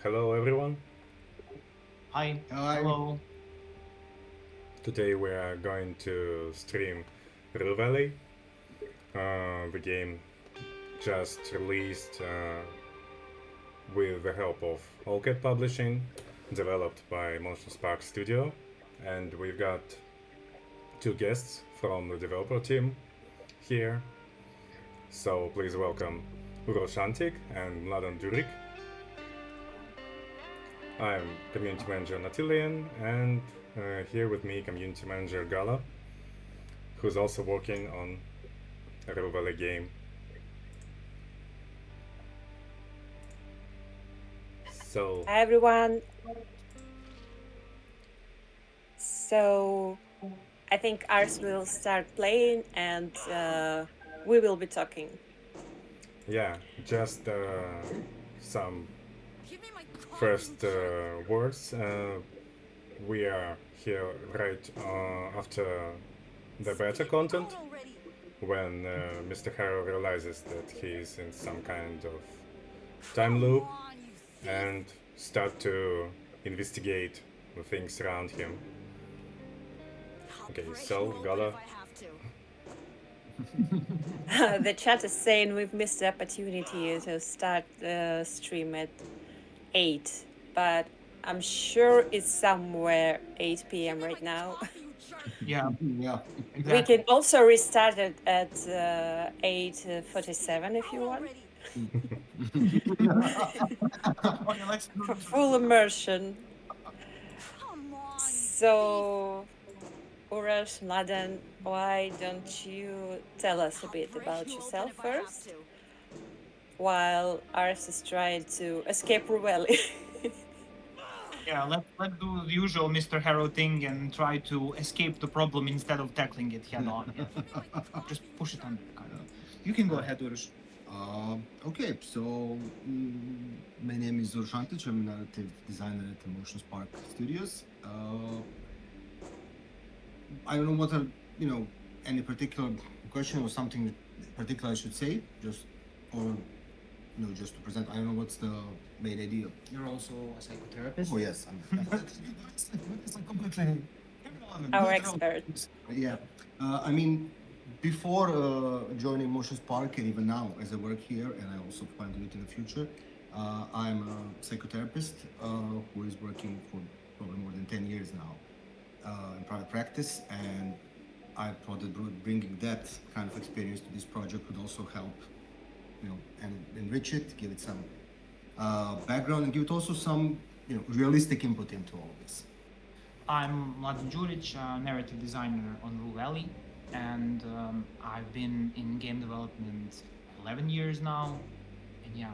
Hello everyone. Hi, Hi. hello. Today we are going to stream Rue Valley, the game just released with the help of Allcat Publishing, developed by Motion Spark Studio, and we've got two guests from the developer team here. So please welcome Uros Antik and Mladen Durik. I'm community manager Natilian, and here with me community manager Gala, who's also working on a Rue Valley game. So Hi everyone. So I think ours will start playing and we will be talking. yeah, just some first words. We are here right after the beta content when Mr. Harrow realizes that he's in some kind of time loop and start to investigate the things around him. Okay, so Gala. The chat is saying we've missed the opportunity to start the stream at 8, but I'm sure it's somewhere 8 p.m. right now. Yeah, Yeah. We exactly. can also restart it at 8:47 if you want. Okay, let's do For this. full immersion. So, Uras, Mladen, why don't you tell us a bit about yourself first, while Ars is trying to escape Rue Valley? Yeah, let's do the usual Mr. Harrow thing and try to escape the problem instead of tackling it head on. Yeah. Just push it under, kind of. You can go ahead, Urush. Okay, so my name is Urshantic. I'm a narrative designer at Emotion Spark Studios. I don't know what are, any particular question or something particular I should say, just or just to present. I don't know what's the main idea. You're also a psychotherapist. Oh yes, I'm completely Our expert. Yeah, I mean, before joining Motion Spark and even now as I work here, and I also plan to do it in the future, I'm a psychotherapist who is working for probably more than 10 years now in private practice, and I thought that bringing that kind of experience to this project would also help, and enrich it, give it some background, and give it also some, realistic input into all of this. I'm Mladen Đurić, a narrative designer on Rue Valley, and I've been in game development 11 years now. And yeah,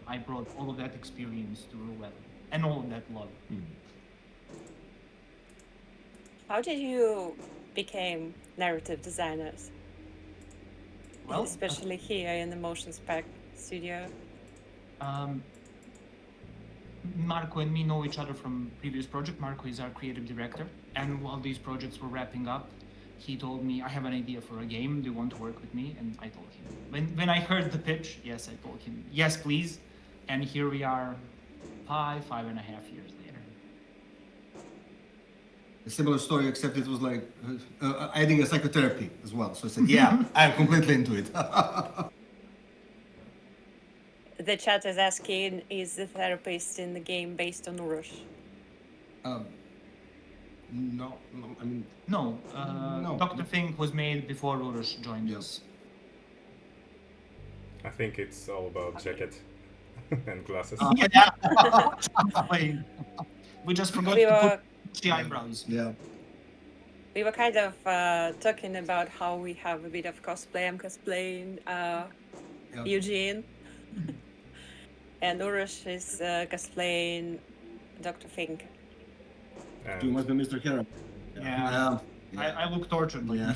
I brought all of that experience to Rue Valley and all of that love. How did you become narrative designers? Well, Especially here in the Motion Spark studio. Marco and me know each other from previous project. Marco is our creative director, and while these projects were wrapping up, he told me, I have an idea for a game. Do you want to work with me? And I told him. When I heard the pitch, yes, I told him, yes, please. And here we are 5.5 years later. A similar story, except it was like adding a psychotherapy as well. So I said, yeah, I'm completely into it. The chat is asking, is the therapist in the game based on Urush? No, I mean, No, No. Dr. Fink was made before Urush joined Yes. us. I think it's all about jacket and glasses. Yeah. We just forgot We to were put the eyebrows. Yeah. we were kind of talking about how we have a bit of cosplay. I'm cosplaying Eugene. And Urush is cosplaying Dr. Fink. You must be Mr. Harrow. Yeah. I look tortured. Like Yeah.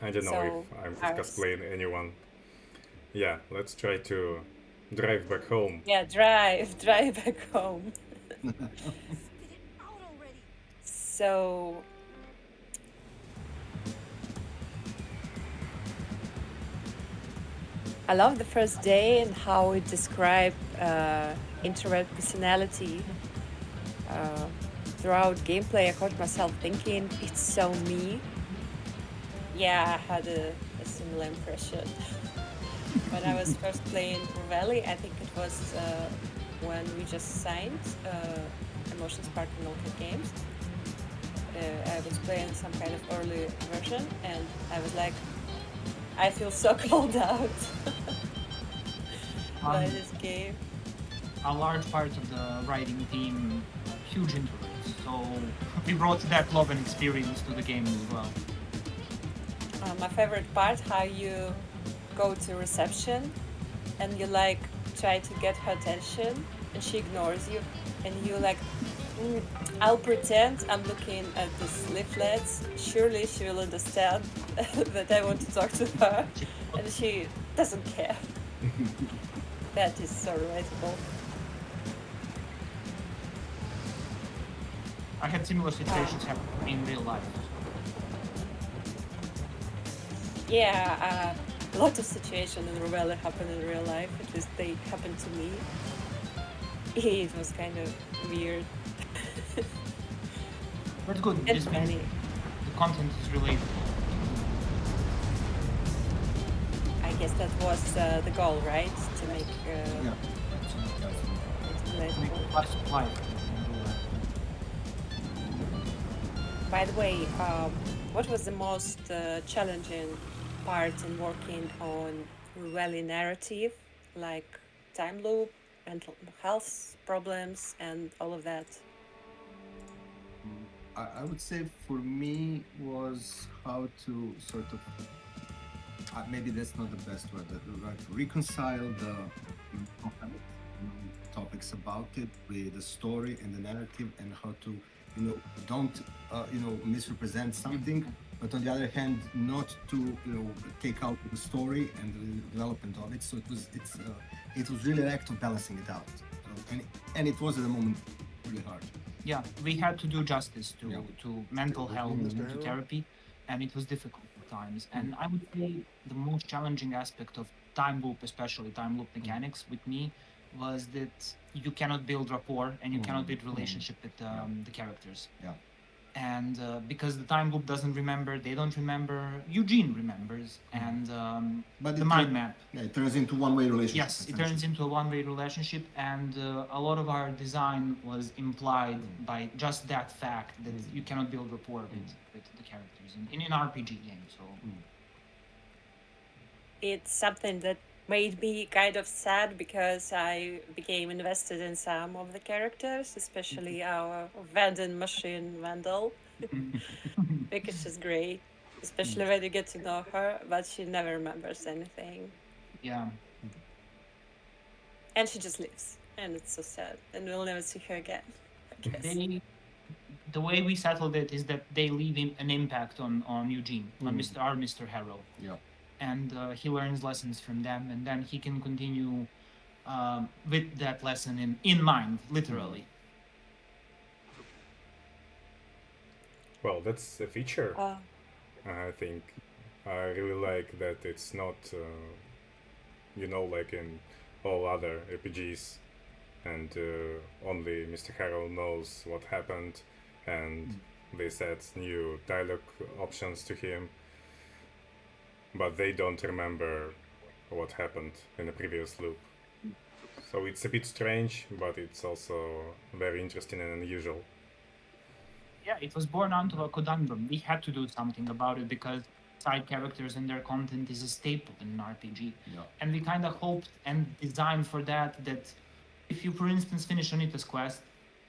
I don't know So, if I'm ours. cosplaying anyone. Yeah, let's try to drive back home. Yeah, drive back home. So, I love the first day and how it described introvert personality. Uh, Throughout gameplay, I caught myself thinking, it's so me. Yeah, I had a similar impression. When I was first playing Rue Valley, I think it was when we just signed Emotion Spark and Local Games. I was playing some kind of early version, and I was like, I feel so called out by Um, this game. a large part of the writing team, huge introverts. So we brought that love and experience to the game as well. My favorite part, how you go to reception and you like try to get her attention and she ignores you and you like I'll pretend I'm looking at these leaflets. Surely she will understand that I want to talk to her and she doesn't care. That is so relatable. I had similar situations happen in real life. Yeah, a lot of situations in Rue Valley happen in real life. At least they happened to me. It was kind of weird. But good, And this means funny. the content is relatable. I guess that was the goal, right? To make Yeah. it Make relatable. a slice of life. By the way, what was the most challenging part in working on Rue Valley narrative, like time loop, mental health problems, and all of that? I would say for me was how to sort of maybe that's not the best word, right? Reconcile the topics about it with the story and the narrative, and how to don't misrepresent something, but on the other hand not to take out the story and the development of it. So it was really an act of balancing it out, and it was at the moment really hard. Yeah, we had to do justice to, Yeah. to mental health and to therapy, and it was difficult at times. And I would say the most challenging aspect of time loop, especially time loop mechanics, with me was that you cannot build rapport and you cannot build relationship with the characters. Yeah. And because the time loop doesn't remember, they don't remember. Eugene remembers, and But the mind map. Yeah, it turns into one-way relationship. Yes, it turns into a one-way relationship, and a lot of our design was implied by just that fact that you cannot build rapport with the characters in an RPG game. So It's something that made me kind of sad because I became invested in some of the characters, especially our vending machine Vandal, because she's great, especially when you get to know her, but she never remembers anything. yeah, And she just leaves. And it's so sad. And we'll never see her again, I guess. the way we settled it is that they leave an impact on Eugene, on Mr. Harrow, Yeah. and he learns lessons from them, and then he can continue with that lesson in mind, literally. Well, that's a feature. Uh, I think I really like that it's not, like in all other RPGs, and only Mr. Harrow knows what happened, and they set new dialogue options to him, but they don't remember what happened in the previous loop. So it's a bit strange, but it's also very interesting and unusual. Yeah, it was born out of a conundrum. We had to do something about it because side characters and their content is a staple in an RPG. Yeah. And we kind of hoped and designed for that if you, for instance, finish Anita's quest,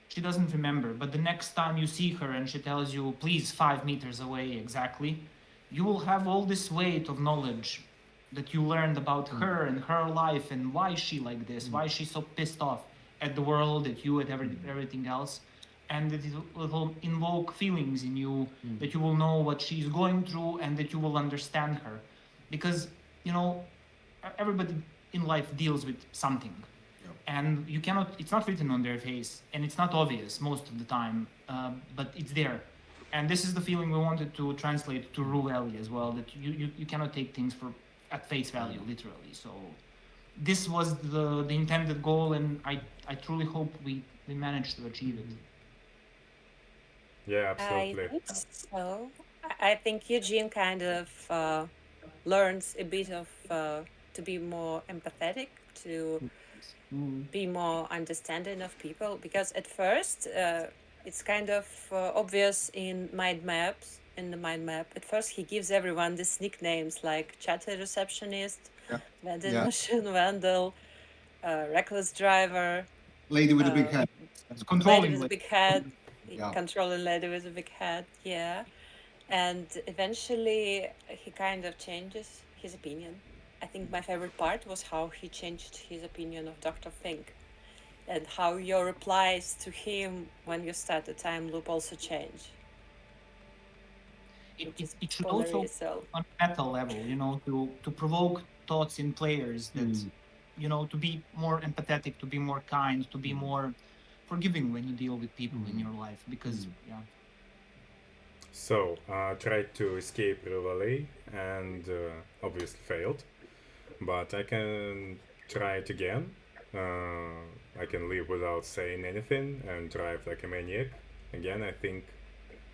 she doesn't remember, but the next time you see her and she tells you, please, 5 meters away exactly, you will have all this weight of knowledge that you learned about her and her life and why is she like this, why is she so pissed off at the world, at you, at everything else. And that it will invoke feelings in you, that you will know what she's going through and that you will understand her. Because, everybody in life deals with something. And you cannot, it's not written on their face and it's not obvious most of the time, but it's there. And this is the feeling we wanted to translate to Rue Valley as well, that you cannot take things for at face value, literally. So this was the intended goal, and I truly hope we managed to achieve it. Yeah, I absolutely. think so. I think Eugene kind of learns a bit of to be more empathetic, to be more understanding of people, because at first it's kind of obvious in mind maps. In the mind map, at first he gives everyone these nicknames like chatty receptionist, Yeah. vending Yeah. machine vandal, reckless driver, Lady with a big head. It's lady controlling. with a big head, Yeah. controlling lady with a big head. Yeah, and eventually he kind of changes his opinion. I think my favorite part was how he changed his opinion of Dr. Fink, and how your replies to him when you start the time loop also change. It should also, on a meta level, to provoke thoughts in players that, to be more empathetic, to be more kind, to be more forgiving when you deal with people in your life. Because, yeah. So, tried to escape Rue Valley and obviously failed. But I can try it again. I can leave without saying anything and drive like a maniac. Again, I think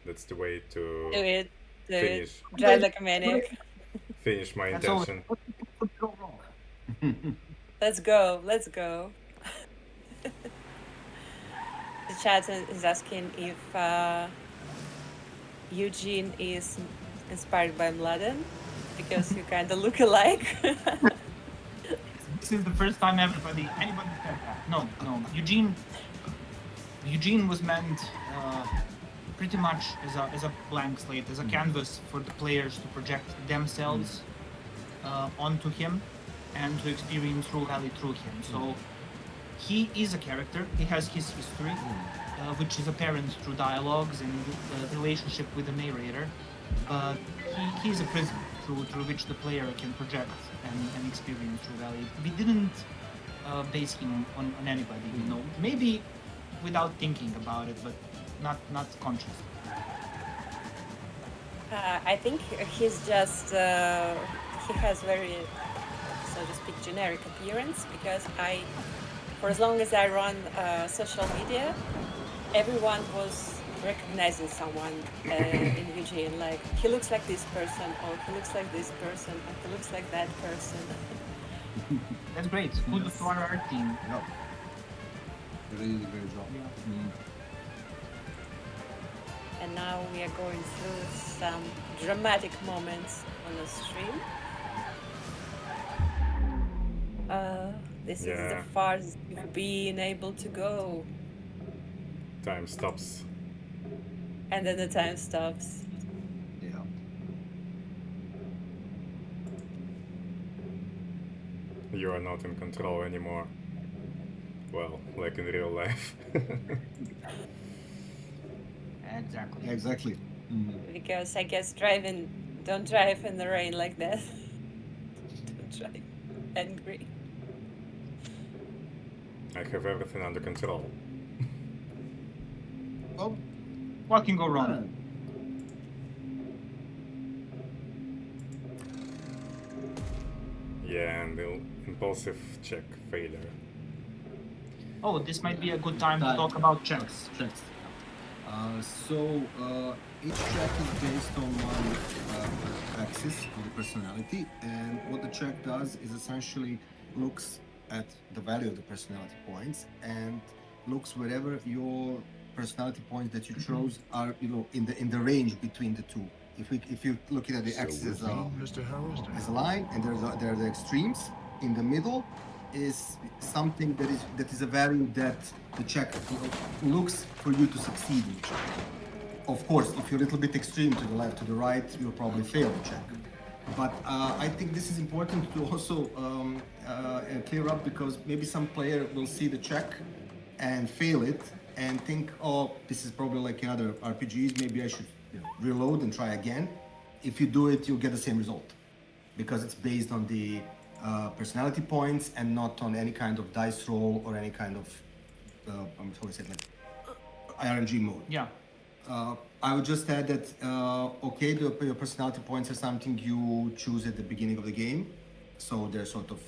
that's the way to Do it, finish drive like a maniac. finish my That's all. intention. What could go wrong? Let's go, let's go. The chat is asking if Eugene is inspired by Mladen, because you kind of look alike. This is the first time anybody said that. No. Eugene was meant pretty much as a blank slate, as a canvas for the players to project themselves onto him and to experience Rue Valley through him. So he is a character. He has his history, which is apparent through dialogues and the relationship with the narrator. But he is a prism through which the player can project and experience Rue Valley. We didn't base him on anybody, maybe without thinking about it, but not conscious. I think he's just he has very, so to speak, generic appearance, because for as long as I run social media, everyone was recognizing someone in Eugene, like he looks like this person, or he looks like this person, or he looks like that person. That's great. Kudos to our art team. Yeah. They really did a great job. And now we are going through some dramatic moments on the stream. This is the farthest you've been able to go. Time stops. And then the time stops. Yeah. You are not in control anymore. Well, like in real life. Exactly. Exactly. Because I guess don't drive in the rain like that. Don't drive angry. I have everything under control. Oh, What can go wrong? Yeah, and the impulsive check failure. Oh, this might be a good time to talk about checks. So each check is based on one axis of the personality, and what the check does is essentially looks at the value of the personality points and looks wherever your personality points that you chose are, in the range between the two. If you're looking at the axis as a line, and there are the extremes in the middle, is something that is a value that the check looks for you to succeed in. Of course, if you're a little bit extreme to the left, to the right, you'll probably fail the check. But I think this is important to also clear up, because maybe some player will see the check and fail it and think, oh, this is probably like in other RPGs, maybe I should reload and try again. If you do it, you'll get the same result, because it's based on the personality points and not on any kind of dice roll or any kind of RNG mode. Yeah. I would just add that your personality points are something you choose at the beginning of the game, so they're sort of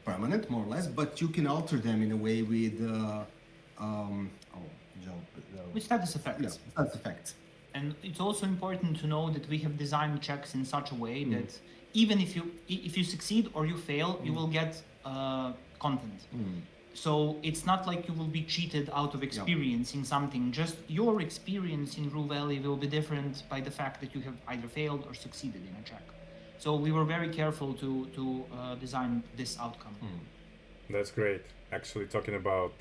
permanent, more or less. But you can alter them in a way with With status effects. Yeah, status effects. And it's also important to know that we have designed checks in such a way that even if you succeed or you fail, you will get content. So it's not like you will be cheated out of experiencing something. Just your experience in Rue Valley will be different by the fact that you have either failed or succeeded in a check. So we were very careful to design this outcome. That's great. Actually, talking about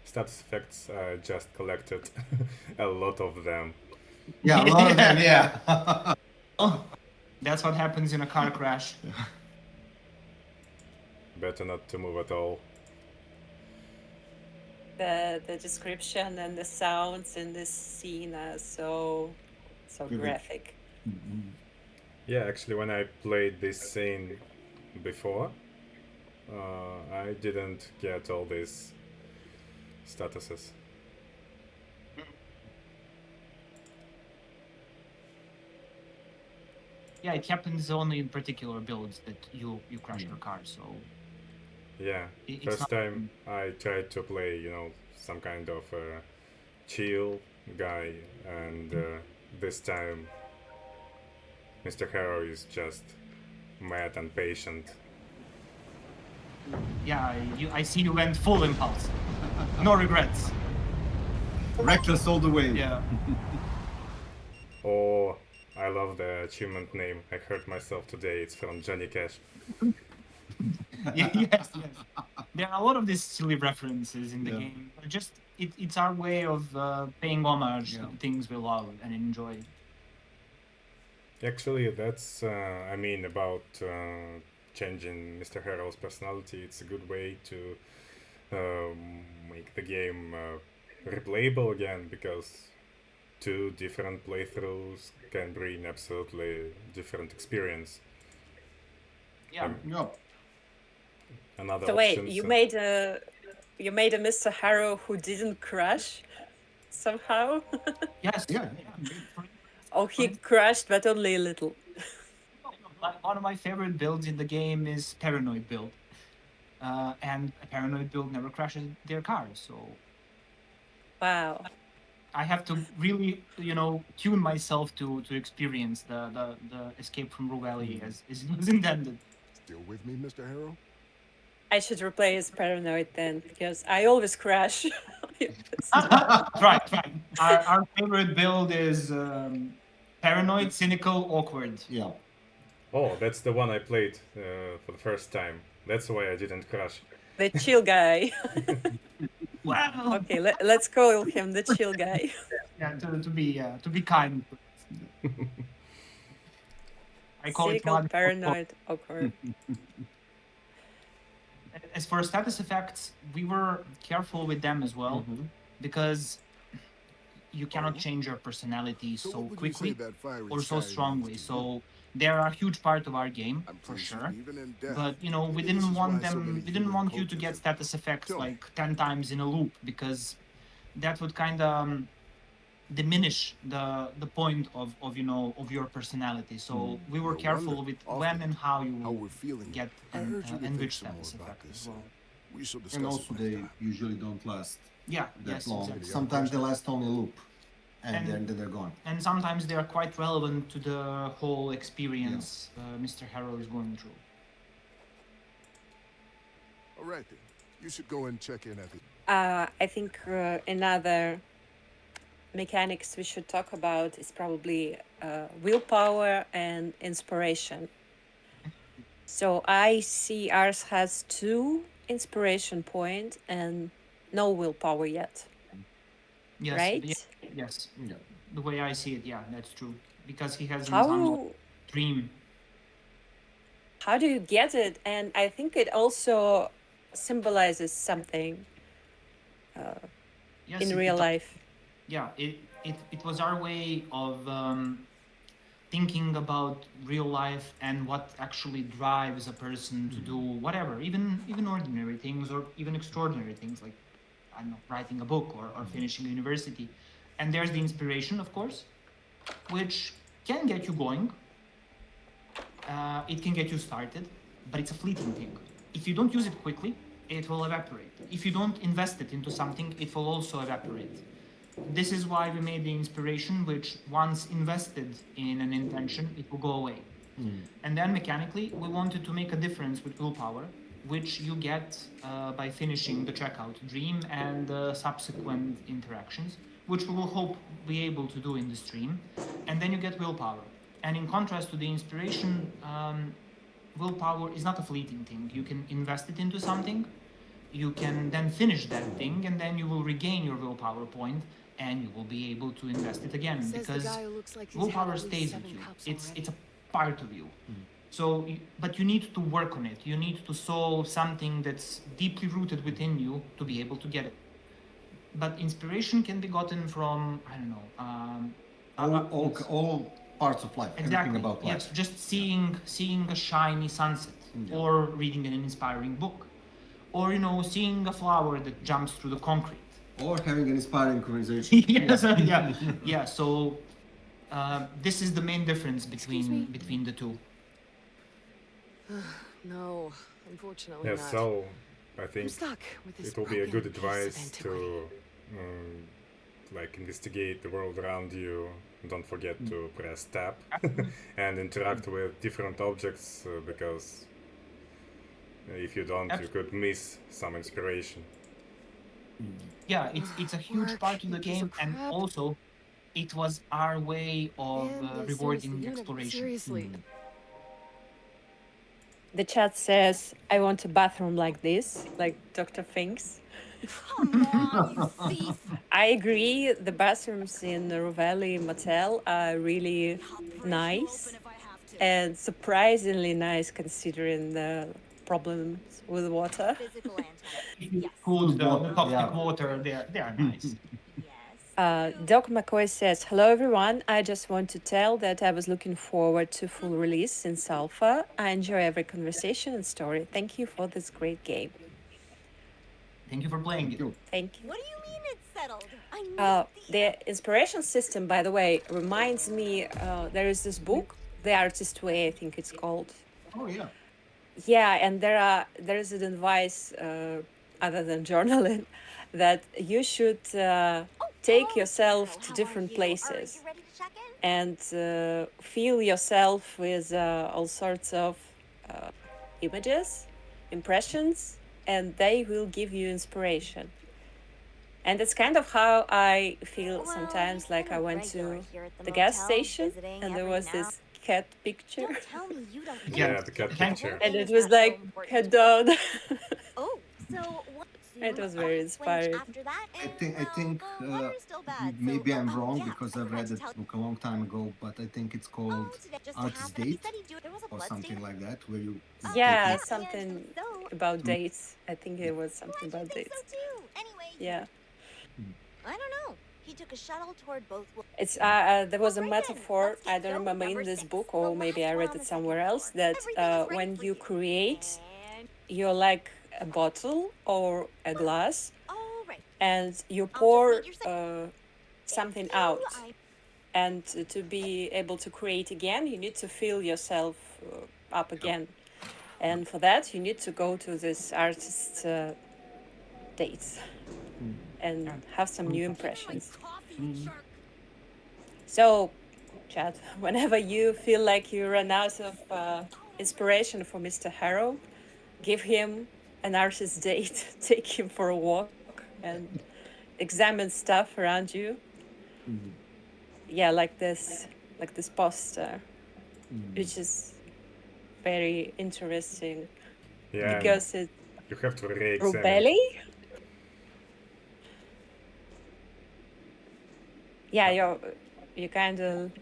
status effects, I just collected a lot of them. Yeah, a lot of them. Yeah. That's what happens in a car crash. Better not to move at all. The description and the sounds in this scene are so graphic. Yeah, actually, when I played this scene before, I didn't get all these statuses. Yeah, it happens only in particular builds that you crash your car. So Yeah, it's first not- time I tried to play, some kind of chill guy, and this time Mr. Harrow is just mad and patient. Yeah, I see you went full impulse. No regrets. Reckless all the way. Yeah. Oh, I love the achievement name. I heard myself today. It's from Johnny Cash. Yes. There are a lot of these silly references in the Yeah. game. Just it's our way of paying homage Yeah. to things we love and enjoy. Actually, that's, about changing Mr. Harrow's personality. It's a good way to make the game replayable again, because two different playthroughs can bring absolutely different experience. Yeah. Yeah. Another So wait, option. you made a Mr. Harrow who didn't crash somehow? Yes. Yeah. Oh, he crashed, but only a little. One of my favorite builds in the game is Paranoid build. And a Paranoid build never crashes their car, so Wow. I have to really, tune myself to experience the escape from Rue Valley as it was intended. Still with me, Mr. Harrow? I should replace Paranoid then, because I always crash. Right. Our favorite build is Paranoid, Cynical, Awkward. Yeah. Oh, that's the one I played for the first time. That's why I didn't crash. The chill guy. Wow. Okay, let's call him the chill guy. Yeah, to be kind. I call it Cynical, mud. paranoid, awkward. As for status effects, we were careful with them as well, because you cannot change your personality So so what would you say quickly that fiery or so sky strongly. means to you? So they are a huge part of our game I'm for pretty sure. even in death. But we Maybe didn't this is want why so many we didn't human want you to cultures get have- status effects Tell me. like 10 times in a loop, because that would kind of diminish the point of your personality. So we were No careful wonder. with Often, when and how you How we're feeling. get I heard you to and think which some more status about effect as this. well. We shall discuss And it also next they time. usually don't last Yeah, that yes, long. exactly. Sometimes they last only a loop, and And- then they're gone. And sometimes they are quite relevant to the whole experience Mr. Harrow is going through. All right then. You should go and check in at the. I think another mechanics we should talk about is probably willpower and inspiration. So I see ours has 2 inspiration point and no willpower yet, Yes, right? yes. Yeah. The way I see it, yeah, that's true. Because he has some How dream. how do you get it? And I think it also symbolizes something Yes, in it- real it- life. Yeah, it was our way of thinking about real life and what actually drives a person to do whatever, even ordinary things or even extraordinary things, like, I don't know, writing a book or finishing university. And there's the inspiration, of course, which can get you going. It can get you started, but it's a fleeting thing. If you don't use it quickly, it will evaporate. If you don't invest it into something, it will also evaporate. This is why we made the inspiration, which once invested in an intention, it will go away. And then mechanically, we wanted to make a difference with willpower, which you get by finishing the checkout dream and the subsequent interactions, which we will hope be able to do in the stream. And then you get willpower. And in contrast to the inspiration, willpower is not a fleeting thing. You can invest it into something, you can then finish that thing, and then you will regain your willpower point, and you will be able to invest it again, Says the because guy who looks like he's willpower had at least stays 7 with you. cups It's already. it's a part of you. So, but you need to work on it. You need to solve something that's deeply rooted within you to be able to get it. But inspiration can be gotten from, I don't know, all parts of life, exactly. everything about life. Yes, just seeing a shiny sunset, or reading an inspiring book, or seeing a flower that jumps through the concrete, or having an inspiring conversation. yes, yeah. So this is the main difference between the two. No, unfortunately Yeah, not. so I I'm think stuck with this it will be a broken good piece of advice antiquity. to investigate the world around you. Don't forget to press tab and interact with different objects, because if you don't, you could miss some inspiration. Yeah, it's a huge Work, part of you the piece game, of and crap. also it was our way of And they rewarding seriously, exploration. seriously. The chat says, I want a bathroom like this, like Dr. Finks. Come on, you thief! I agree, the bathrooms in Rue Valley Motel are really I'll break you nice open if I have to. and surprisingly nice considering the problems with water. Physical antenna. Yes. Food, the water, toxic yeah. water, they are nice. Yes. Doc McCoy says, hello everyone, I just want to tell that I was looking forward to full release since alpha. I enjoy every conversation and story. Thank you for this great game. Thank you for playing it. Thank you. What do you mean it's settled? I need The inspiration system, by the way, reminds me, there is this book, The Artist Way, I think it's called. Oh yeah. Yeah, and there is an advice, other than journaling, that you should take yourself to different places Are you ready to check in? and feel yourself with all sorts of images, impressions, and they will give you inspiration. And it's kind of how I feel Well, sometimes, he's like been I a went regular to here at the gas motel, station visiting and there every was now- this cat picture. Don't tell me you don't. Yeah, the cat thank picture. And It's it was not so like important. head down. Oh, so what? It was very inspiring. After that, I think the water's still bad. maybe so, I'm oh, wrong yeah, because I I've forgot read to it tell- book a long time ago, but I think it's called Oh, today just Artist happened. He Date said he'd do it. There was a or blood something stain. like that, where you Yeah, take it- something So, about dates. I think it was something glad you about think dates. so too. Anyway, Yeah. I don't know. He took a shuttle toward both. It's there was a Alright then, metaphor, let's get I don't going. remember in Number this 6, book the or maybe last I one read on it the somewhere second else, floor. that Everything is ready when for you create, And- you're like a bottle or a glass all right. and you just pour need your something Thank you. out. And to be able to create again, you need to fill yourself up again. And for that, you need to go to this artist dates and have some new impressions. So, Chad, whenever you feel like you run out of inspiration for Mr. Harrow, give him an artist date, take him for a walk, and examine stuff around you. Yeah, like this poster, which is very interesting Yeah, because it's you have to Rue re-examine. Valley. Yeah, you kind of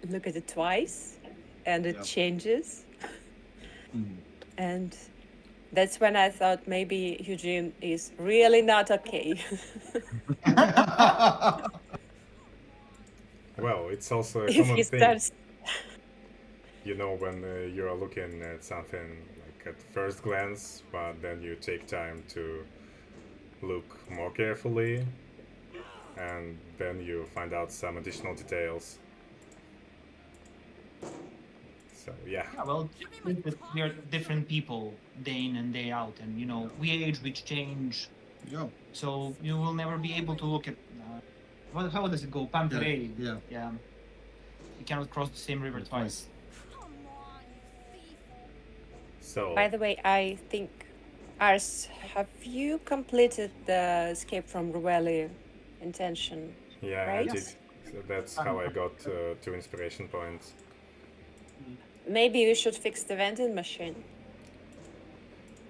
look at it twice, and it Yeah. changes. And that's when I thought maybe Eugene is really not okay. Well, it's also a If common he thing, starts, when you are looking at something like at first glance, but then you take time to look more carefully, and then you find out some additional details. So yeah. Yeah, well, we are different people day in and day out, and we age, we change, Yeah. so you will never be able to look at how does it go? Panterei. Yeah. Yeah. You cannot cross the same river twice. So By the way, I think, Ars, have you completed the escape from Rue Valley intention? yeah, I Right? did. So that's how I got 2 inspiration points. Maybe we should fix the vending machine.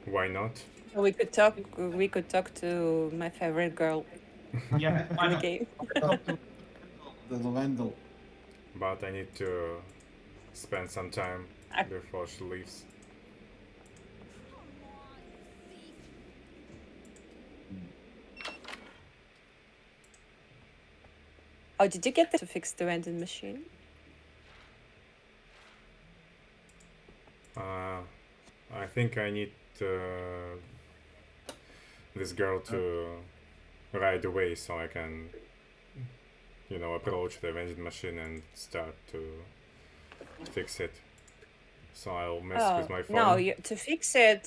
Why not? So we could talk. We could talk to my favorite girl Yeah, why in the not? game. The Vandal. But I need to spend some time I- before she leaves. Oh, did you get to fix the vending machine? I think I need this girl to ride away so I can, approach the vending machine and start to fix it. So I'll mess with my phone. No, to fix it.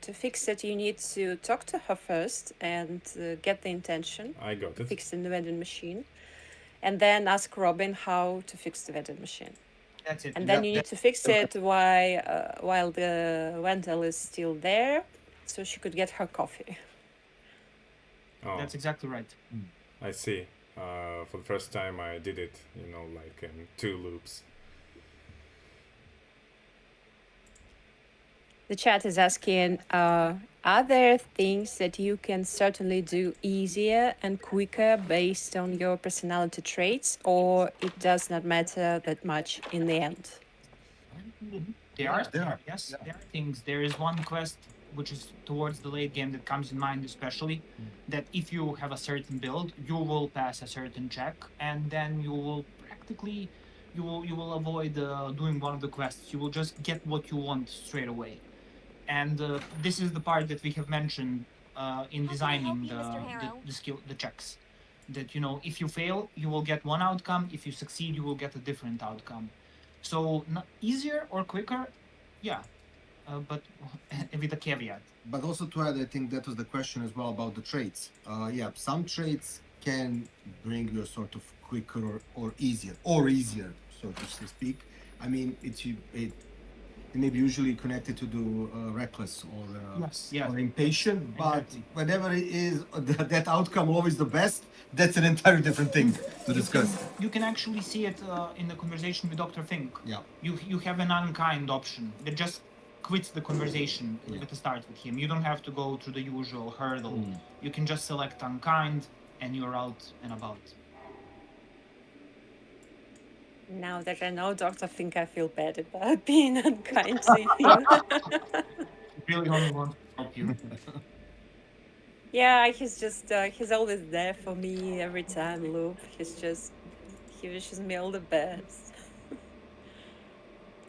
To fix it, you need to talk to her first and get the intention. I got it. Fixing the vending machine, and then ask Robin how to fix the vending machine. That's it. And then you need to fix it while the Wendell is still there, so she could get her coffee. Oh, That's exactly right. I see. For the first time I did it, like in 2 loops. The chat is asking, are there things that you can certainly do easier and quicker based on your personality traits, or it does not matter that much in the end? There are things. There is one quest which is towards the late game that comes in mind especially, that if you have a certain build, you will pass a certain check, and then you will practically you will avoid doing one of the quests. You will just get what you want straight away. And this is the part that we have mentioned in designing the checks. That if you fail, you will get one outcome. If you succeed, you will get a different outcome. So not easier or quicker, yeah, but with a caveat. But also to add, I think that was the question as well about the traits. Yeah, some traits can bring you a sort of quicker or easier, so to speak. I mean, it may be usually connected to the reckless or impatient, but Exactly. whatever it is, that outcome always the best. That's an entirely different thing to discuss. You can actually see it in the conversation with Dr. Fink. Yeah. You have an unkind option that just quits the conversation at the start with him. You don't have to go through the usual hurdle. You can just select unkind and you're out and about. Now that I know Dr. Fink, I feel bad about being unkind to him. Really only want to help you. Yeah, he's always there for me every time, Loop. He wishes me all the best.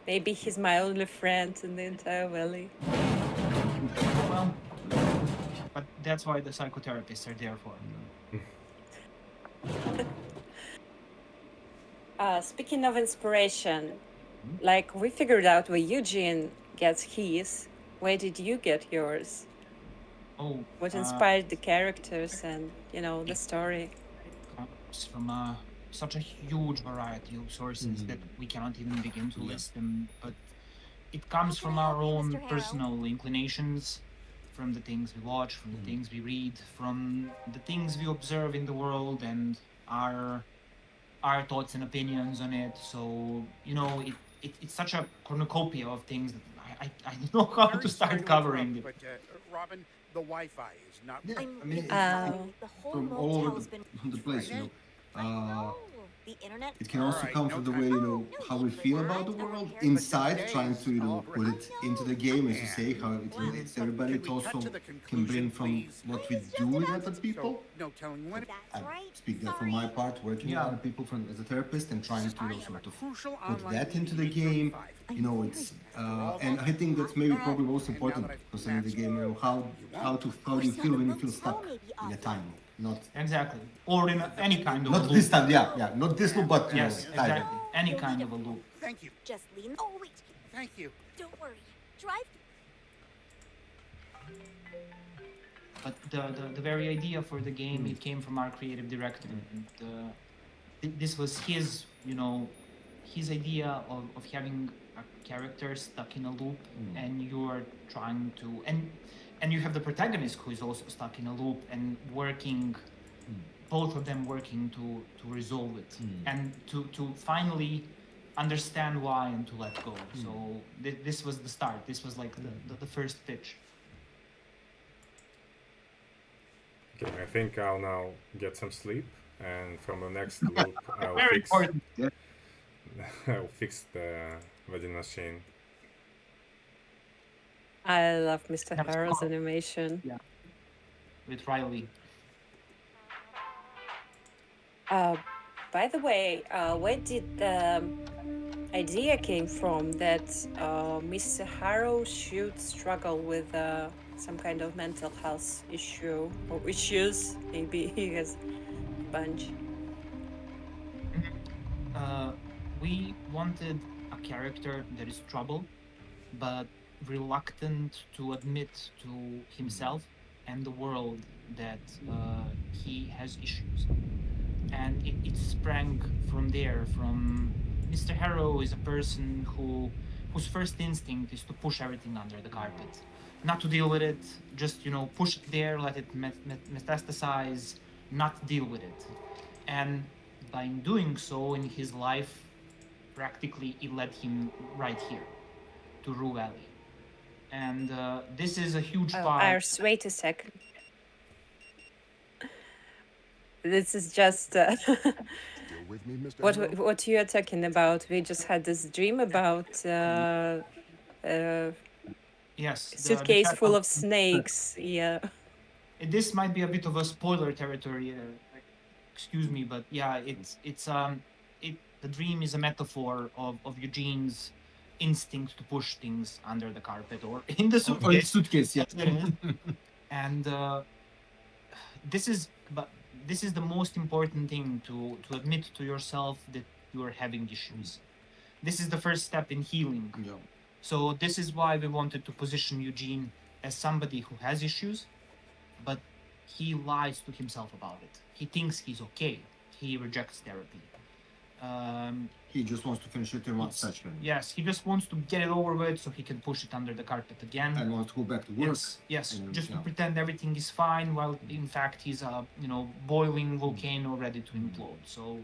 Maybe he's my only friend in the entire valley. Well, but that's why the psychotherapists are there for. Speaking of inspiration, like we figured out where Eugene gets his. Where did you get yours? Oh, What inspired the characters and the story? Comes from such a huge variety of sources that we cannot even begin to list them. But it comes from our own Mr. Harrow. personal inclinations, from the things we watch, from the things we read, from the things we observe in the world, and our thoughts and opinions on it. So it's such a cornucopia of things that I don't know how to start covering it. But Robin, the Wi-Fi is not. Yeah, I'm I mean, the whole from all over motel's been. the place, I know. The internet. It can also Alright, come no from the time. way No how we need for feel that. about the I don't world care. inside, But trying to today's put it into the game, as you say, how it Well, relates to everybody. It can we cut also to the can conclusion, bring from please? what we do with other people. So, no telling when. I That's right. speak that from my part, working with Yeah. other people as a therapist and trying to I am sort a of crucial put online that into the mediator game. of five. It's and I think that's maybe probably most important concerning the game. How do you feel when you feel stuck in a time loop? not Exactly. Or in any kind of a not loop. this time. Yeah, not this loop, but Yes, time. exactly. Any kind of a loop. Thank you. Just lean. Oh, wait. Thank you. Don't worry. Drive. But the very idea for the game, it came from our creative director. And this was his, his idea of having a character stuck in a loop, and you're trying to, and you have the protagonist who is also stuck in a loop and working, both of them working to resolve it and to finally understand why and to let go. So this was the start. This was like the first pitch. Okay, I think I'll now get some sleep, and from the next loop, I'll Very fix. important. I'll fix the vending machine. I love Mr. That's Harrow's cool. animation. With Riley. By the way, where did the idea came from that Mr. Harrow should struggle with some kind of mental health issue or issues? Maybe he has a bunch. We wanted a character that is troubled, but reluctant to admit to himself and the world that he has issues. And it sprang from there. From Mr. Harrow is a person whose first instinct is to push everything under the carpet, not to deal with it, just push it there, let it metastasize, not deal with it. And by doing so in his life, practically it led him right here to Rue Valley. And this is a huge part. Ars, wait a second. This is just Still with me, Mr. Harrow? what you are talking about. We just had this dream about Yes, the suitcase chat- full of snakes. Yeah. This might be a bit of a spoiler territory. Excuse me, but yeah, the dream is a metaphor of Eugene's instinct to push things under the carpet or in the suitcase. Suitcase, yeah. And this is the most important thing, to admit to yourself that you are having issues. This is the first step in healing. Yeah. So this is why we wanted to position Eugene as somebody who has issues, but he lies to himself about it. He thinks he's okay. He rejects therapy. He just wants to finish it in one session. Yes, he just wants to get it over with so he can push it under the carpet again. And wants to go back to work. Yes, And, just to yeah. pretend everything is fine, while in fact he's a boiling volcano ready to implode. So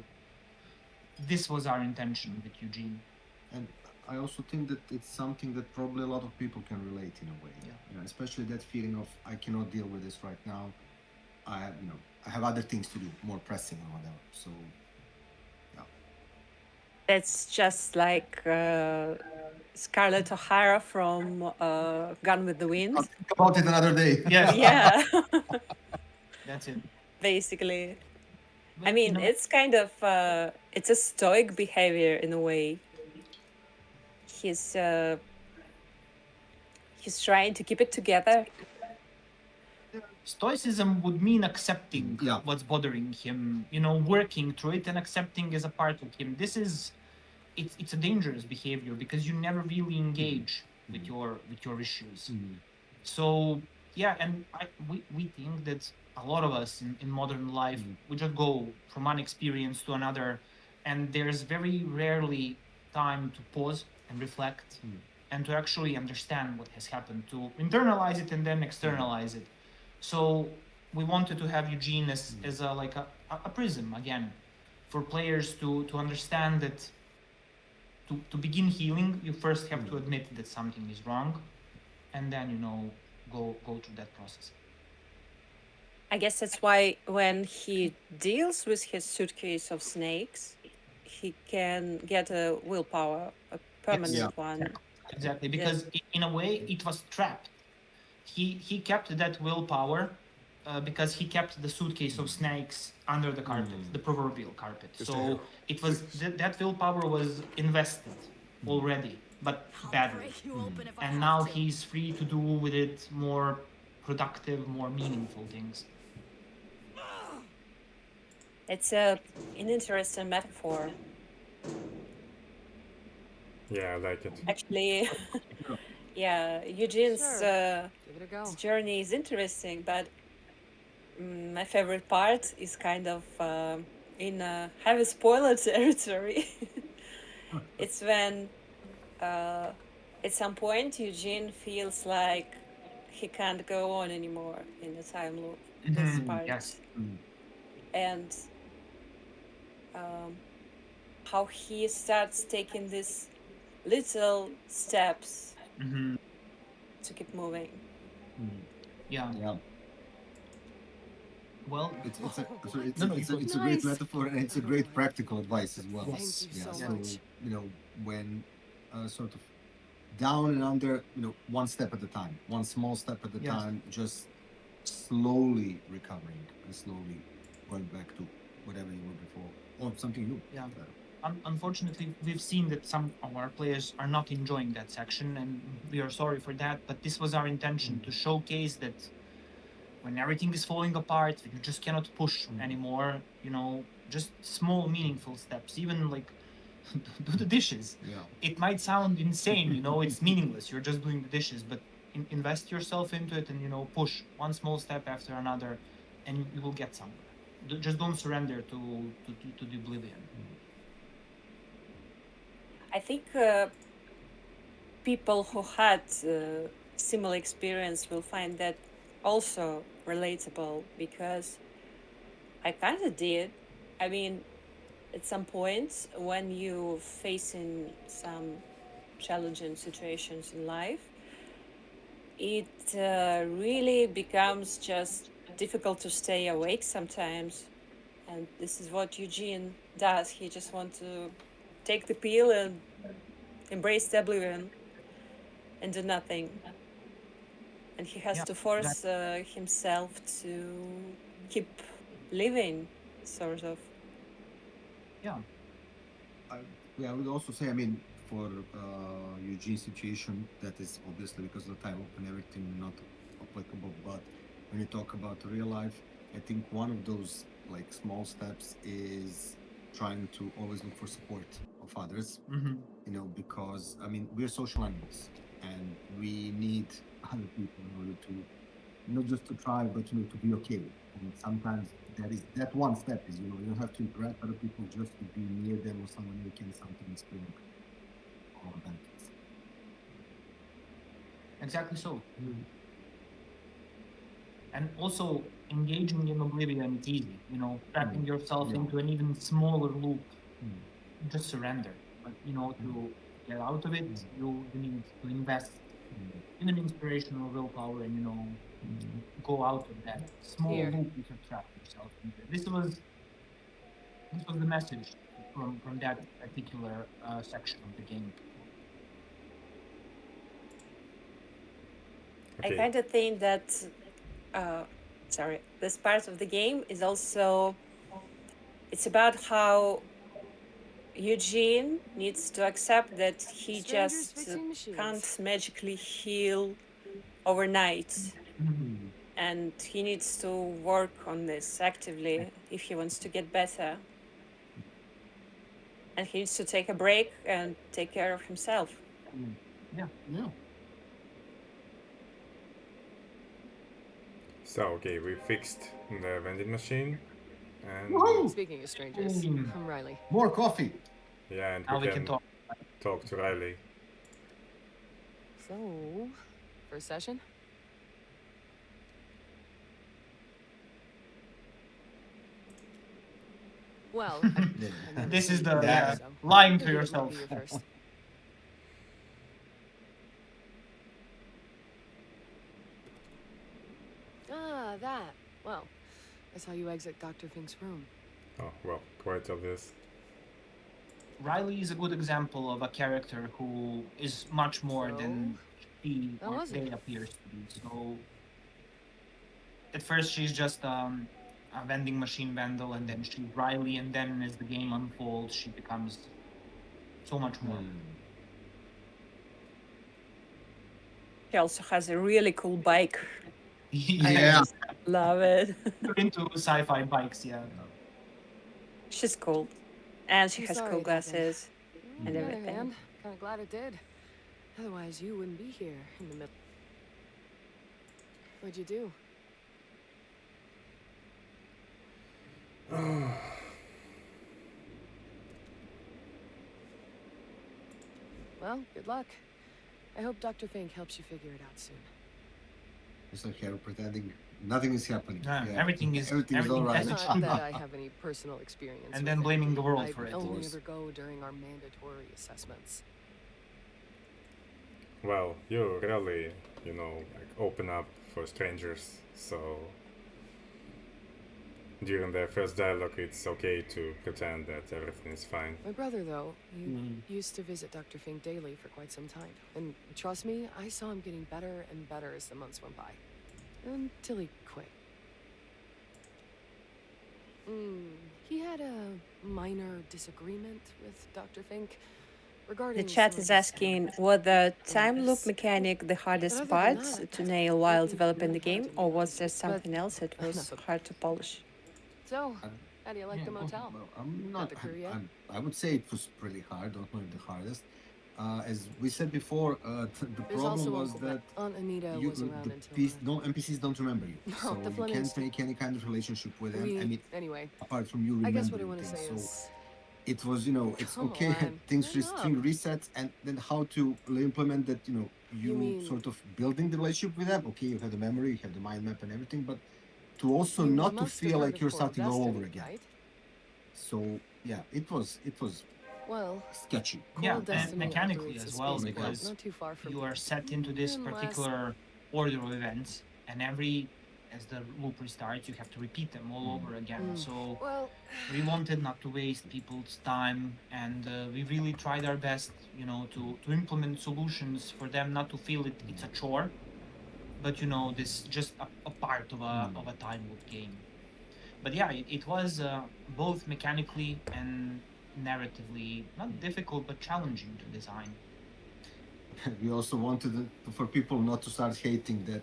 this was our intention with Eugene. And I also think that it's something that probably a lot of people can relate in a way. Yeah. Especially that feeling of I cannot deal with this right now. I have other things to do, more pressing or whatever. So That's just like Scarlett O'Hara from Gone with the Wind. I'll think about it another day. Yes, Yeah, that's it. basically. But, I mean, it's kind of it's a stoic behavior in a way. He's trying to keep it together. Stoicism would mean accepting Yeah. what's bothering him, working through it and accepting as a part of him. It's a dangerous behavior because you never really engage with your issues. So yeah, and we think that a lot of us in modern life, we just go from one experience to another, and there's very rarely time to pause and reflect and to actually understand what has happened, to internalize it and then externalize it. So we wanted to have Eugene as a prism again for players to understand that to begin healing, you first have to admit that something is wrong, and then go through that process. I guess that's why when he deals with his suitcase of snakes, he can get a willpower, a permanent one. Exactly, because in a way it was trapped. He kept that willpower because he kept the suitcase of snakes under the carpet, the proverbial carpet. So it was that willpower was invested already, but I'll badly. break you open if I And have now to. he's free to do with it more productive, more meaningful things. It's an interesting metaphor. Yeah, I like it. Actually, yeah, Eugene's Sure. Give it a go. journey is interesting, but my favorite part is kind of in heavy spoiler territory. It's when uh, at some point Eugene feels like he can't go on anymore in the time loop. This part, Yes. and um, how he starts taking these little steps Hmm. to keep moving. Yeah. Yeah. Well, It's no, no, it was it's a great Nice. metaphor, and it's a great practical advice as well. yes, Thank you Yeah. so So much. when sort of down and under, one step at a time, one small step at a yes. time, just slowly recovering and slowly going back to whatever you were before or something new. Yeah. Unfortunately, we've seen that some of our players are not enjoying that section, and we are sorry for that. But this was our intention to showcase that when everything is falling apart, you just cannot push anymore. Just small, meaningful steps, even like do the dishes. Yeah. It might sound insane, it's meaningless. You're just doing the dishes, but invest yourself into it and, push one small step after another, and you will get somewhere. Just don't surrender to the oblivion. I think people who had similar experience will find that also relatable because I kind of did. I mean, at some point when you facing some challenging situations in life, it really becomes just difficult to stay awake sometimes. And this is what Eugene does. He just wants to take the pill and embrace the oblivion and do nothing. And he has Yeah, to that, force himself to keep living, sort of. yeah, I, yeah, I would also say, I mean, for Eugene's situation, that is obviously because of the time loop and everything not applicable. But when you talk about real life, I think one of those like small steps is trying to always look for support of others. hmm Because I mean, we're social animals, and we need other people in order to not just to try, but to be okay. And sometimes that one step is you don't have to interact with other people just to be near them or someone you can sometimes bring benefits. exactly so. And also engaging in oblivion is easy. Trapping yourself Yeah. into an even smaller loop, Mm. just surrender. But to get out of it, you need to invest in an inspiration or willpower, and go out of that small Here. loop you have trapped yourself into. This was the message from that particular section of the game. I Okay. kind of think that, uh, sorry, this part of the game is also, it's about how Eugene needs to accept that he Strangers just fixing machines. can't magically heal overnight. Mm. And he needs to work on this actively if he wants to get better. And he needs to take a break and take care of himself. Yeah. Yeah. So, okay, we fixed the vending machine, and Woohoo! Speaking of strangers, Mm. I'm Riley. More coffee. yeah, and Now we we can can talk. talk to Riley. So, first session? Well, I've never This is seen the you, yeah, so lying to figured it might yourself. be your first. Ah, that. Well, I saw you exit Dr. Fink's room. Oh, well, quite obvious. Riley is a good example of a character who is much more than she How or was they it? appears to be. So at first she's just a vending machine vandal, and then she's Riley, and then as the game unfolds, she becomes so much more. He also has a really cool bike. I Yeah. just love it. You're into sci-fi bikes, yeah. She's cool. And she I'm has sorry cool it happened. glasses On and the other everything. hand, kind of glad it did. Otherwise, you wouldn't be here in the middle. What'd you do? Well, good luck. I hope Dr. Fink helps you figure it out soon. Mr. Harrow pretending nothing is happening. Everything is all right. as it Not should that be. I have any personal experience. And with then blaming the therapy. world I for it. only Of course. ever go during our mandatory assessments. Well, you really, like open up for strangers, so during their first dialogue, it's okay to pretend that everything is fine. My brother, though, he used to visit Dr. Fink daily for quite some time. And trust me, I saw him getting better and better as the months went by. Until he quit. He had a minor disagreement with Dr. Fink regarding The chat some of is his asking, was the time loop illness. mechanic the But hardest other than part that, to nail while he developing the really game, helped or me was there out. something else that was enough of- hard to polish? So, how do you like the motel? Well, I'm not. the crew yet? I would say it was pretty hard. Don't know if the hardest. As we said before, the There's problem also was Uncle that Aunt Anita you, was around the until NPCs don't remember you, No, so the you Flemings can't make any kind of relationship with them. I mean, anyway, apart from you I guess what I remembering want to say things. So is it was, it's Come okay. on, Things man up. string resets, and then how to implement that. You mean- sort of building the relationship with them. Okay, you have the memory, you have the mind map, and everything, but to also you not to must have feel heard like of you're Core starting all over Destiny, again. right? So yeah, it was Well, sketchy. Yeah, Core and Destiny mechanically operates as a well, spaceport because not too far from you are set into this Unless- particular order of events, and as the loop restarts, you have to repeat them all over again. So Well, we wanted not to waste people's time, and we really tried our best, to implement solutions for them not to feel it's a chore, but this just a part of a time loop game. But yeah, it was both mechanically and narratively not difficult but challenging to design. We also wanted for people not to start hating that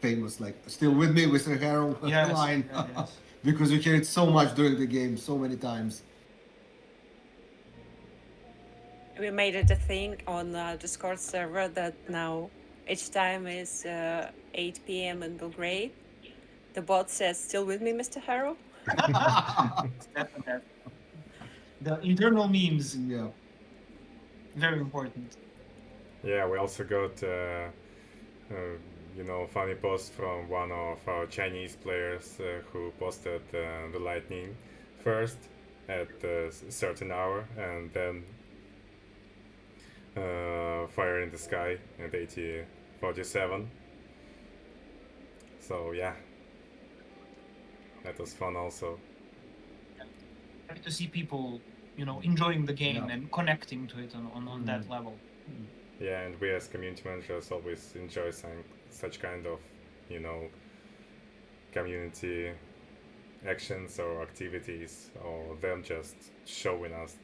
famous like "Still with me, Mr. Harrow" Yes, line yes. because you hear it so much during the game, so many times. We made it a thing on the Discord server that now each time is 8 p.m. in Belgrade. The bot says, "Still with me, Mr. Harrow?" The internal memes, Yeah. very important. Yeah, we also got, funny post from one of our Chinese players who posted the lightning first at a certain hour and then fire in the sky at 8047. So yeah, that was fun also. Happy to see people, enjoying the game Yeah. and connecting to it on that level. Yeah, and we as community managers always enjoy such kind of, community actions or activities, or them just showing us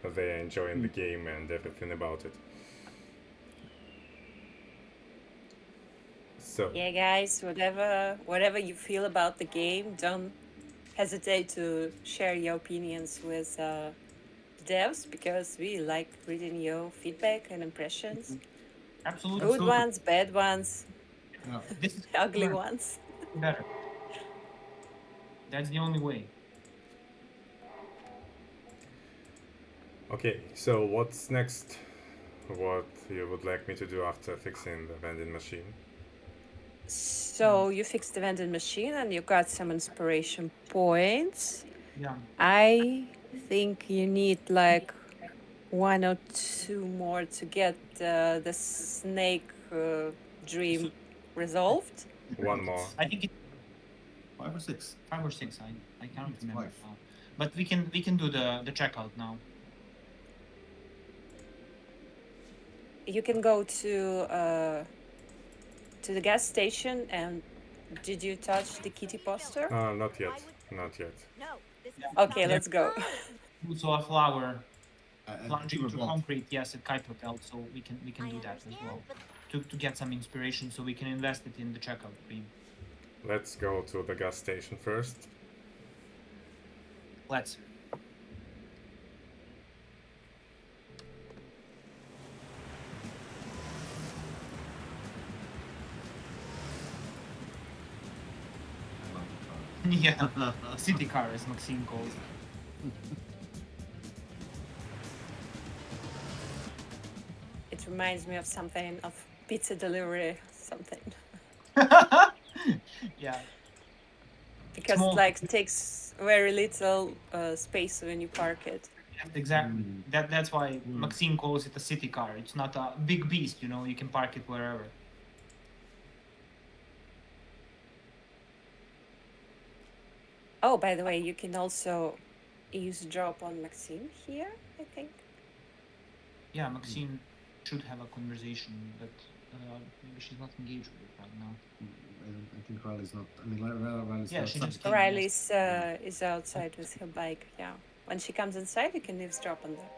that they are enjoying the game and everything about it. So Yeah, guys, whatever you feel about the game, don't hesitate to share your opinions with the devs, because we like reading your feedback and impressions. Absolutely. Good ones, bad ones, Yeah. This is ugly ones. better. That's the only way. okay, so what's next? What you would like me to do after fixing the vending machine? So you fixed the vending machine and you got some inspiration points. Yeah. I think you need like 1 or 2 more to get the snake dream resolved. One more. I think it's 5 or 6. 5 or 6. I can't It's remember 5. now. But we can do the checkout now. You can go to the gas station, and did you touch the kitty poster? Not yet. Not yet. No, this is Okay, Yeah. let's go. You saw a flower plunging Keep into it belt. concrete. Yes, at Kite Hotel, so we can I do that as understand, well but to get some inspiration, so we can invest it in the checkout screen. Let's go to the gas station first. Let's. Yeah, city car, as Maxine calls it. It reminds me of something of pizza delivery, something. Yeah, Because small. like takes very little space when you park it. Exactly. That's why Maxine calls it a city car. It's not a big beast, you know. You can park it wherever. Oh, by the way, you can also use drop on Maxine here, I think. Yeah, Maxine should have a conversation, but maybe she's not engaged with it right now. I think Riley's not. I mean, Riley's Yeah, not. she just came. Riley's is outside with her bike. Yeah, when she comes inside, you can eavesdrop on that.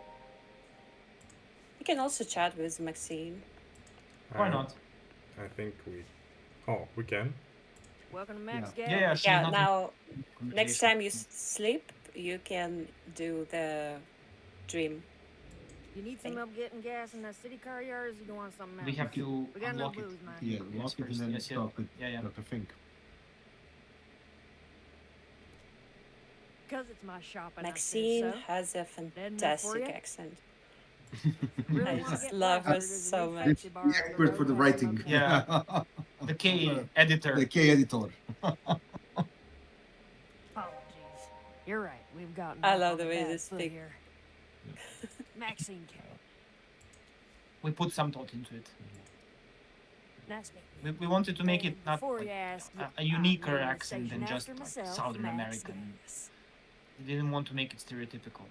You can also chat with Maxine. Why not? I think we. Oh, we can. Welcome to Max Yeah, Gap. yeah. She's Yeah. not Now, in next conversation. time you sleep, you can do the dream. You need some help getting gas in that city car yard, or you want something else? We have to We got no unlock it. booze, man. Yeah, lock it and then Yes, talk with yeah. Dr. Fink. Because it's my shop and Maxine I said so. has a enough for fantastic you? accent. Really I wanna just get love her plastered, there's a so new much. fancy bar up the Expert road for the has some writing. okay- Yeah. The K editor. The K editor. Oh, jeez. You're right. We've gotten I off love on the a way bad they foot speak. here. Maxine K. We put some thought into it. Nice meeting you. We wanted to make it And not before like you ask, a uniquer I'm accent than naming the just station like after myself, Southern Max American. Gas. We didn't want to make it stereotypical.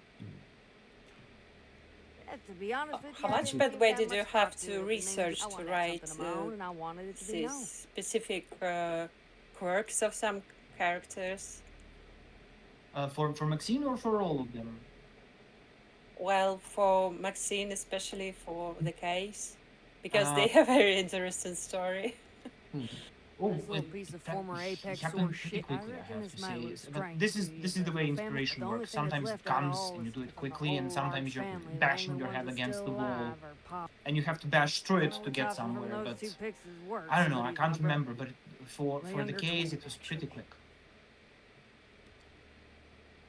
To be honest with How you, I much, didn't by the give way, that did you much have thought to it. research I to wanted to have write something of my own, and I wanted it to be these known. specific quirks of some characters? For Maxine or for all of them? Well, for Maxine, especially for the case, because they Uh, have a very interesting story. Oh, This little piece of that former Apex happened source pretty shit, I quickly, I reckon have this to might say. look But strange this to is you, this is the but way my family- inspiration the only works. thing that's Sometimes it left out of comes all and you is do it from the quickly, and whole sometimes large you're family, the bashing only your ones head that's against still the wall, alive are Pop. and you have to bash through it Kinda to get tossing from somewhere. those But two pics is worse, I don't know. but I he's can't my brother. remember. But for My the younger case, twin, it was pretty actually. quick.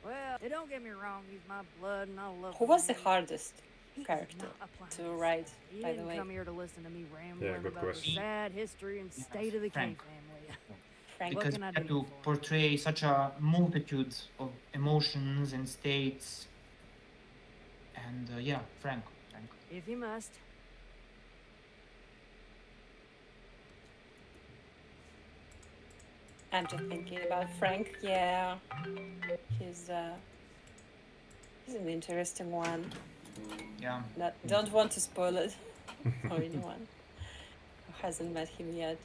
Well, don't get me wrong, he's my blood and I love Who him, was the man. hardest He is character not a to planet. write, He by the didn't way? come here to listen to me rambling good about the question. sad history and Yeah, state of the K Frank. family. Frank? What Because can I we had do to for you? portray such a multitude of emotions and states. And yeah, Frank. If you must. I'm just thinking about Frank. Yeah, he's an interesting one. Yeah. Don't want to spoil it for anyone who hasn't met him yet.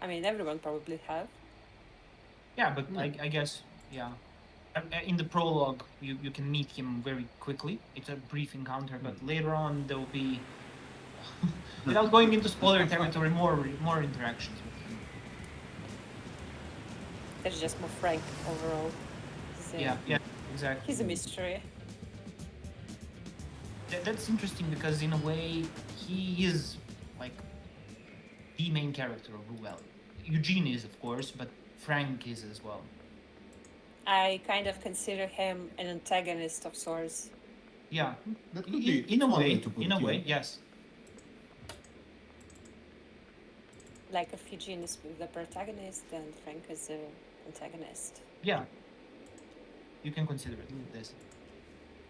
I mean, everyone probably have. Yeah, but I guess, yeah. In the prologue, you can meet him very quickly. It's a brief encounter, but later on there will be, without going into spoiler territory, more interactions with him. There's just more Frank overall. Yeah, exactly. He's a mystery. That's interesting because in a way he is like the main character of Rue Valley. Eugene is, of course, but Frank is as well. I kind of consider him an antagonist of sorts. Yeah, That could be in a one way, to put in a it, way, yeah. yes. Like if Eugene is the protagonist and Frank is the antagonist. Yeah, you can consider it like this.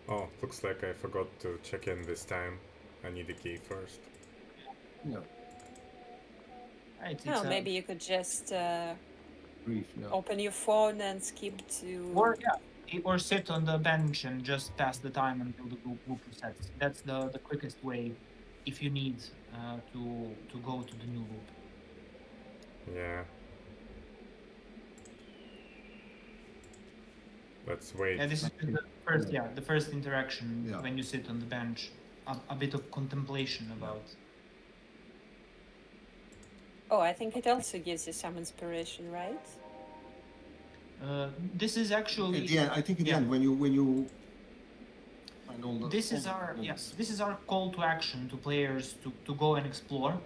Oh, looks like I forgot to check in this time. I need a key first. No, Right, No, maybe you could just brief. Yeah. open your phone and skip to. or sit on the bench and just pass the time until the group resets. That's the quickest way if you need to go to the new loop. Yeah. Let's wait. Yeah, this is the first interaction Yeah. when you sit on the bench. A bit of contemplation about. Oh, I think it also gives you some inspiration, right? This is actually. At the end, I think at the yeah. end when you find all the. This is our call to action to players to go and explore.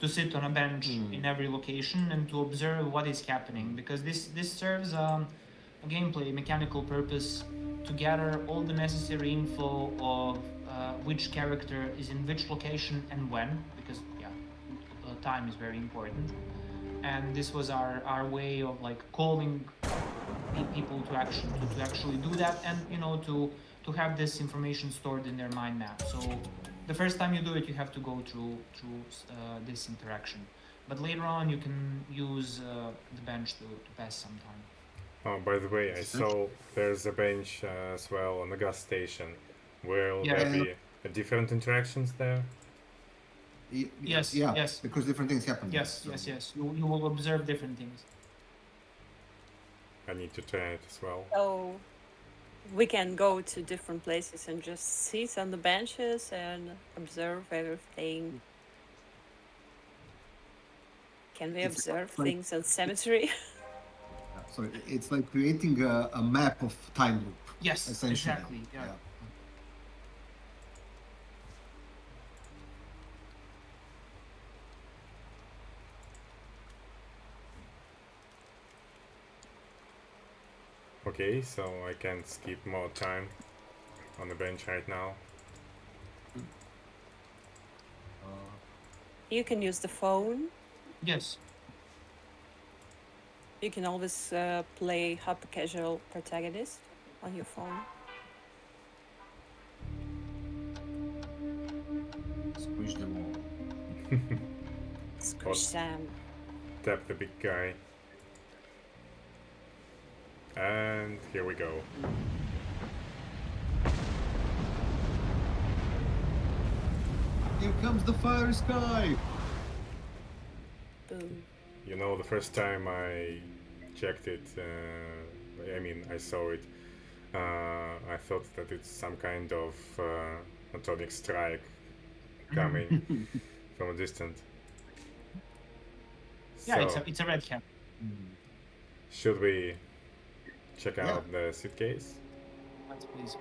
to sit on a bench in every location and to observe what is happening, because this serves a gameplay mechanical purpose to gather all the necessary info of which character is in which location and when, because time is very important. And this was our way of like calling people to actually do that, and to have this information stored in their mind map. So the first time you do it, you have to go through this interaction, but later on you can use the bench to pass some time. Oh, by the way, I saw there's a bench as well on the gas station. Will Yeah. there be different interactions there? Yes, Yeah. yes. Because different things happen. Yes, so- yes. You will observe different things. I need to try it as well. So we can go to different places and just sit on the benches and observe everything. Can we It's observe like- things on cemetery? So it's like creating a map of time loop. Yes, Essentially. exactly. Yeah. Okay, so I can skip more time on the bench right now. You can use the phone. Yes. You can always play hyper casual protagonist on your phone. Squish them all. Squish Sam. Tap the big guy. And here we go. Here comes the fire sky. Boom. You know, the first time I checked it, I saw it, I thought that it's some kind of atomic strike coming from a distance. Yeah, So, it's a red cap. should we check out the suitcase? Let's please.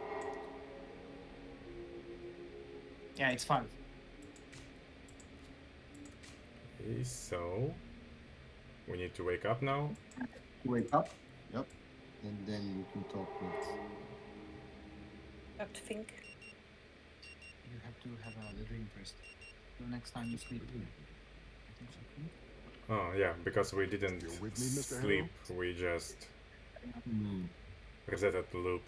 Yeah, it's 5. Okay, so we need to wake up now. Wake up. Yep. And then you can talk with. Dr. Fink. You have to have the dream first. The next time you sleep. I think so. Oh yeah, because we didn't Still with me, Mr. sleep, we just resetted the loop.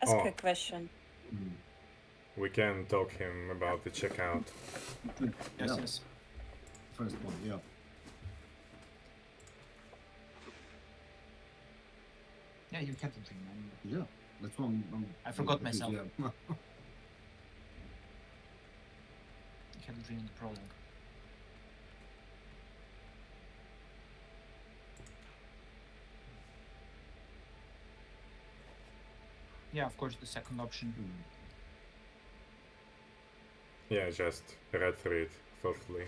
Ask Oh. a question. We can talk him about the checkout. Yes, Yeah. yes. First one. Yeah. Yeah, you kept the dream. Yeah. That's what I forgot myself. Yeah. You kept the dream in the prologue. Yeah, of course, the second option. Yeah, just read through it thoughtfully.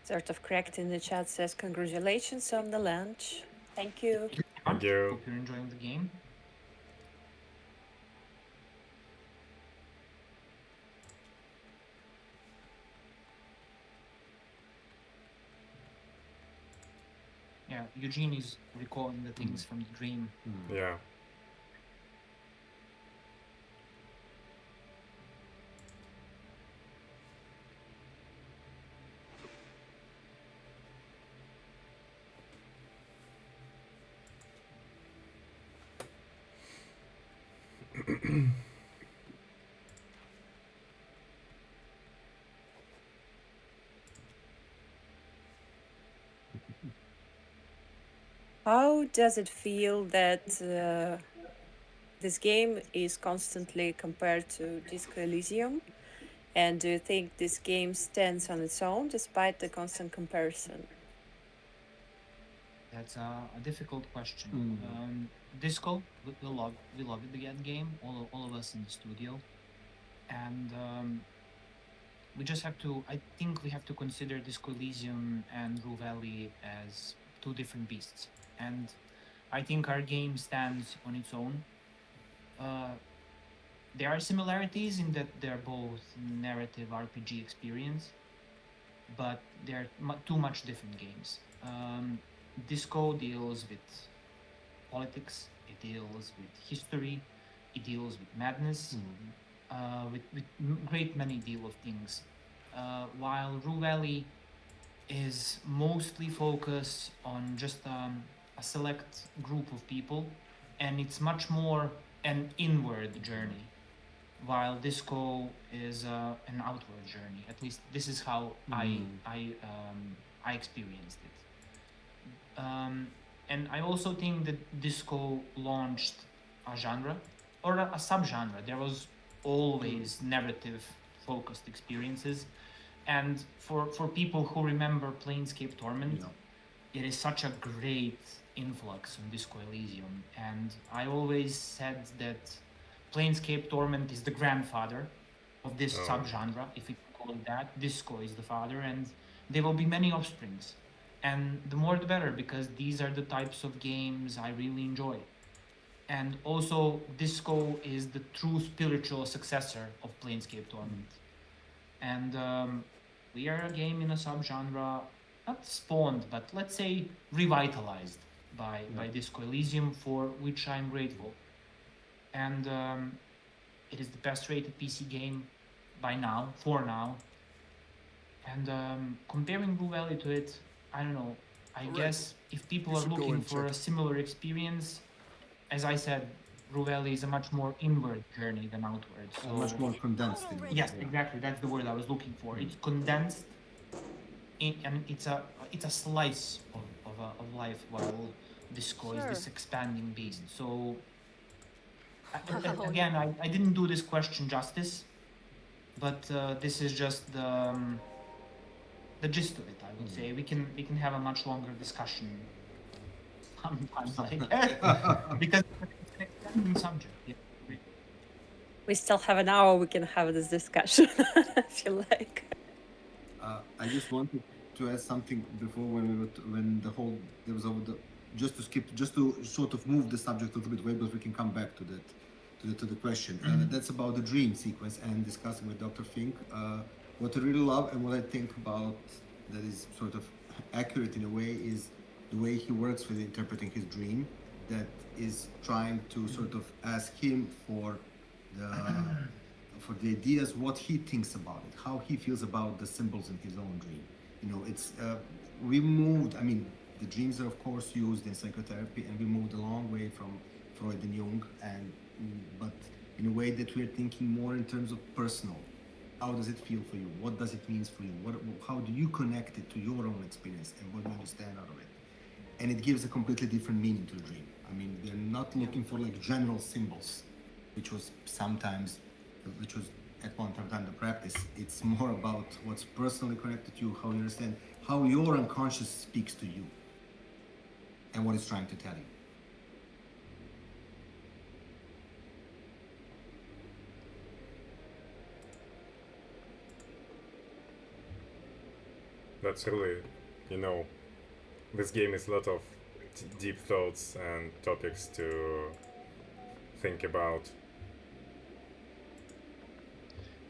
Sort of correct in the chat says congratulations on the lunch. Thank you. Thank you. Hope you're enjoying the game. Yeah, Eugene is recalling the things from the dream. Yeah. How does it feel that this game is constantly compared to Disco Elysium? And do you think this game stands on its own despite the constant comparison? That's a difficult question. Mm. Disco, we love it, the game. All of us in the studio, and we just have to. I think we have to consider Disco Elysium and Rue Valley as two different beasts, and I think our game stands on its own. Uh, there are similarities in that they're both narrative RPG experience, but they're too much different games. Disco deals with politics, it deals with history, it deals with madness, with great many deal of things. While Rue Valley is mostly focused on just a select group of people, and it's much more an inward journey, while disco is an outward journey. At least this is how I experienced it. And I also think that disco launched a genre or a subgenre. There was always narrative focused experiences, and for people who remember Planescape Torment, it is such a great influx on Disco Elysium. And I always said that Planescape Torment is the grandfather of this subgenre, if we can call it that. Disco is the father, and there will be many offsprings. And the more the better, because these are the types of games I really enjoy. And also, Disco is the true spiritual successor of Planescape Torment. And we are a game in a subgenre, not spawned, but let's say revitalized by Disco Elysium, for which I'm grateful. And it is the best rated PC game by now, for now. And comparing Rue Valley to it, I don't know. I guess if people You are should go looking and for check a similar experience, as I said, Rue Valley is a much more inward journey than outward. So Much more condensed. In yes, exactly. That's the word I was looking for. It's condensed, and it's a slice of life, while Disco is this expanding beast. So again, I didn't do this question justice, but this is just the gist of it. I would say we can have a much longer discussion sometimes, I guess, because it's an expanding subject. Yeah. We still have an hour. We can have this discussion if you like. I just wanted to add something before when the whole there was over the just to skip just to sort of move the subject a little bit away, but we can come back to that to the question. That's about the dream sequence and discussing with Dr. Fink. What I really love and what I think about that is sort of accurate in a way is the way he works with interpreting his dream. That is trying to sort of ask him the for the ideas, what he thinks about it, how he feels about the symbols in his own dream. You know, it's we moved. I mean, the dreams are of course used in psychotherapy, and we moved a long way from Freud and Jung, and but in a way that we're thinking more in terms of personal. How does it feel for you? What does it mean for you? How do you connect it to your own experience, and what do you understand out of it? And it gives a completely different meaning to the dream. I mean, they're not looking for like general symbols, which was at one time the practice. It's more about what's personally connected to you, how you understand, how your unconscious speaks to you, and what it's trying to tell you. That's really, you know, this game is a lot of deep thoughts and topics to think about.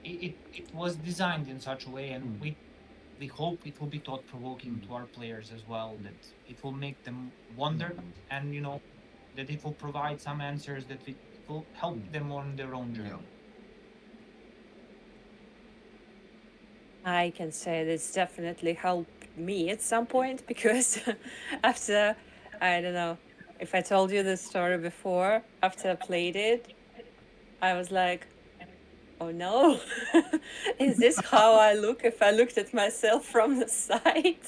It was designed in such a way, and we hope it will be thought provoking to our players as well. That it will make them wonder, and you know, that it will provide some answers that it will help them on their own journey. I can say this definitely helped me at some point because after, I don't know if I told you this story before, after I played it, I was like, oh no, is this how I look if I looked at myself from the side?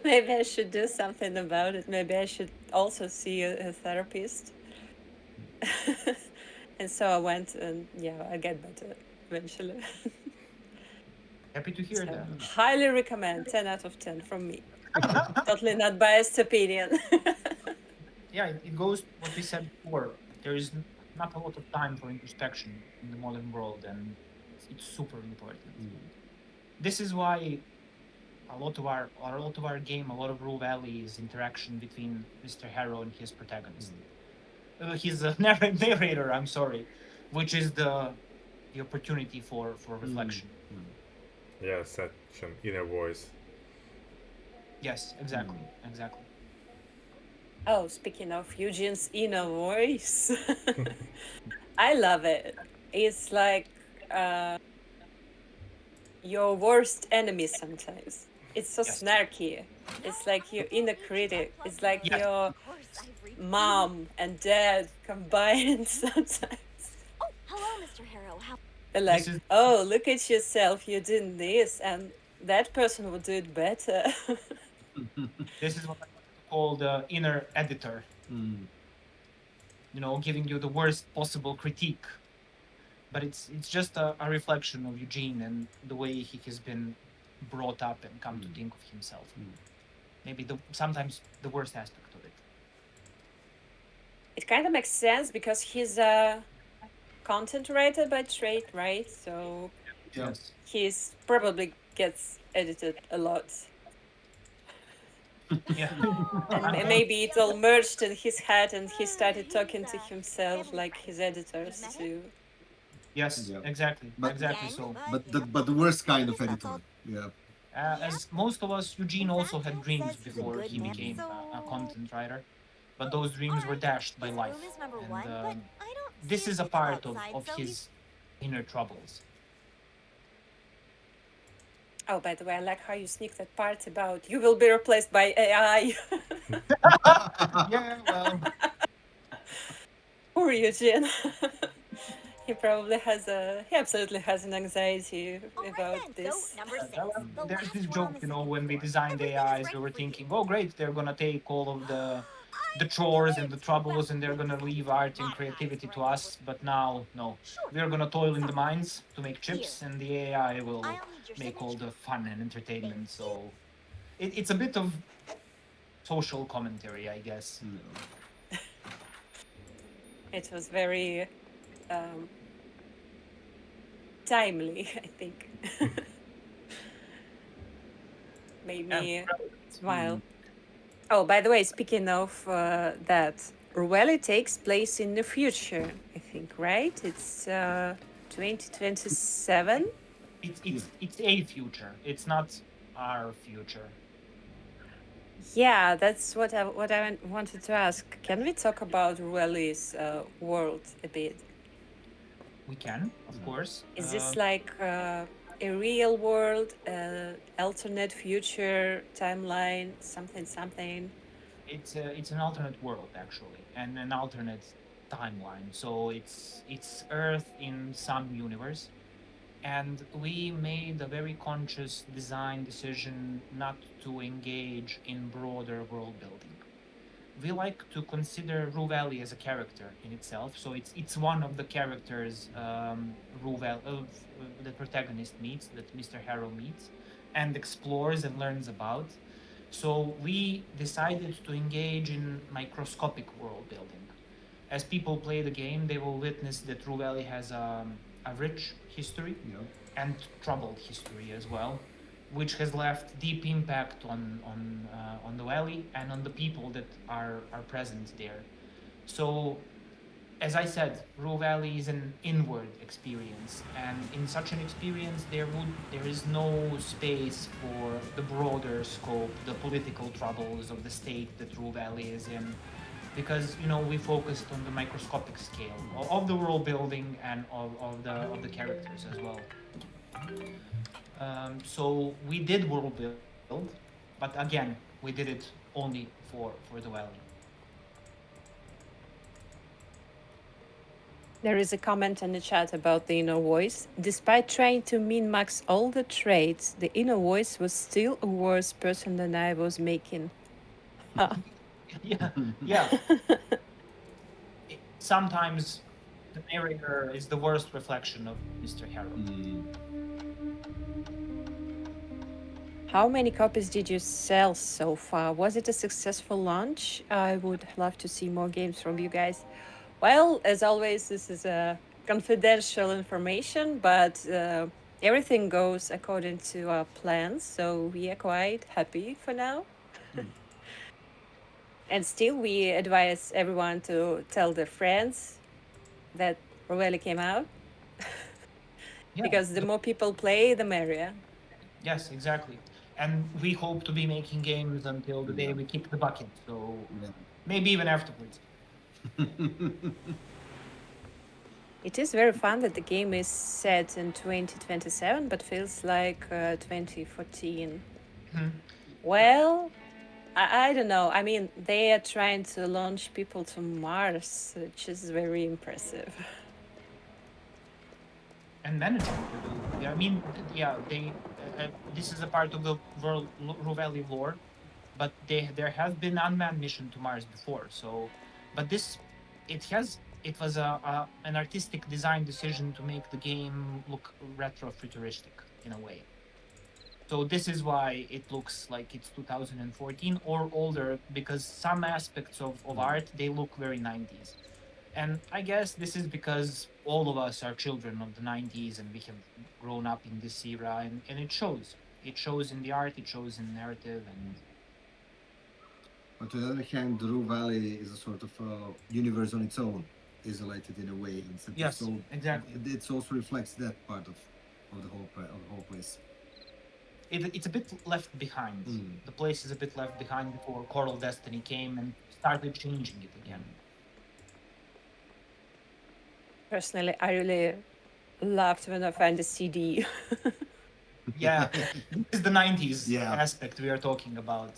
Maybe I should do something about it. Maybe I should also see a therapist. And so I went, and yeah, I get better eventually. Happy to hear that. Highly recommend, 10 out of 10 from me. Totally not biased opinion. Yeah, it goes to what we said before. There is not a lot of time for introspection in the modern world, and it's super important. This is why a lot of our game, a lot of Rue Valley is interaction between Mr. Harrow and his protagonist. His narrator, I'm sorry, which is the opportunity for reflection. Yeah, such an inner voice. Yes, exactly, exactly. Oh, speaking of Eugene's inner voice, I love it. It's like your worst enemy sometimes. It's so Yes. snarky. It's like your inner critic. It's like Yes. your mom and dad combined sometimes. Oh, hello, Mr. Harrow. How? They're This like, is oh, look at yourself. You're doing this, and that person would do it better. this is what I like to call the inner editor. You know, giving you the worst possible critique. But it's just a reflection of Eugene and the way he has been brought up and come to think of himself. Maybe sometimes the worst aspect of it. It kind of makes sense because he's a content writer by trade, right? So Yes. he's probably gets edited a lot. Yeah. And maybe it all merged in his head and he started talking to himself like his editors too. Yes, Yeah. exactly. But- Exactly so. But the worst kind of editor. Yeah. As most of us, Eugene also had Exacto dreams says he's a before good he man, became a so- content writer, but those dreams were dashed by His life. room is number And one, but I don't this see is a a pickup part outside, of so his inner troubles. Oh, by the way, I like how you sneak that part about you will be replaced by AI. Yeah, well, Poor Eugene. He absolutely has an anxiety All right about then, this. so number 6. The there's last this one on joke, the you know, second when we floor. designed Everything is AIs, ready we were for thinking, you. oh, great, they're gonna take all of the I chores knew and the it! troubles, Well, and they're we gonna just have to leave try art and modernize creativity the to regular us. But now, no, Sure. we're gonna toil in the Fine. mines to make chips, Here. and the AI will I'll need your make all signature. the fun and entertainment. Thank you. So it's a bit of social commentary, I guess. It was very timely, I think. Made me smile. Oh, by the way, speaking of that, Rue Valley takes place in the future, I think, right? It's 2027. It's a future. It's not our future. Yeah, that's what I wanted to ask. Can we talk about Rue Valley's world a bit? We can, of course. Is this like a real world, alternate future timeline, something? It's an alternate world actually, and an alternate timeline. So it's Earth in some universe, and we made a very conscious design decision not to engage in broader world building. We like to consider Rue Valley as a character in itself. So it's one of the characters the protagonist meets, that Mr. Harrow meets, and explores and learns about. So we decided to engage in microscopic world building. As people play the game, they will witness that Rue Valley has a rich history and troubled history as well, which has left deep impact on the valley and on the people that are present there. So, as I said, Rue Valley is an inward experience, and in such an experience, there is no space for the broader scope, the political troubles of the state that Rue Valley is in, because we focused on the microscopic scale of the world building and of the characters as well. So we did world build, but again, we did it only for the valley. There is a comment in the chat about the inner voice. Despite trying to min-max all the traits, the inner voice was still a worse person than I was making. Yeah. Sometimes the narrator is the worst reflection of Mr. Harrow. How many copies did you sell so far? Was it a successful launch? I would love to see more games from you guys. Well, as always, this is a confidential information, but everything goes according to our plans, so we are quite happy for now. And still, we advise everyone to tell their friends that Rue Valley came out, Yeah. because the more people play, the merrier. Yes, exactly. And we hope to be making games until the day we kick the bucket. So Yeah. maybe even afterwards. It is very fun that the game is set in 2027, but feels like 2014. Mhm. Well, I don't know. I mean, they are trying to launch people to Mars, which is very impressive. And managing to do. Yeah, I mean, yeah, they. This is a part of the world Rue Valley lore, but there has been unmanned mission to Mars before. So, but this, it was an artistic design decision to make the game look retro futuristic in a way. So this is why it looks like it's 2014 or older, because some aspects of art they look very 90s. And I guess this is because all of us are children of the 90s and we have grown up in this era, and it shows. It shows in the art, it shows in narrative, and But on the other hand, Rue Valley is a sort of universe on its own, isolated in a way. yes, So exactly. it also reflects that part of of the whole place. It's a bit left behind. The place is a bit left behind before Coral Destiny came and started changing it again. Personally, I really loved when I found a CD. Yeah, this is the 90s Yeah. aspect we are talking about.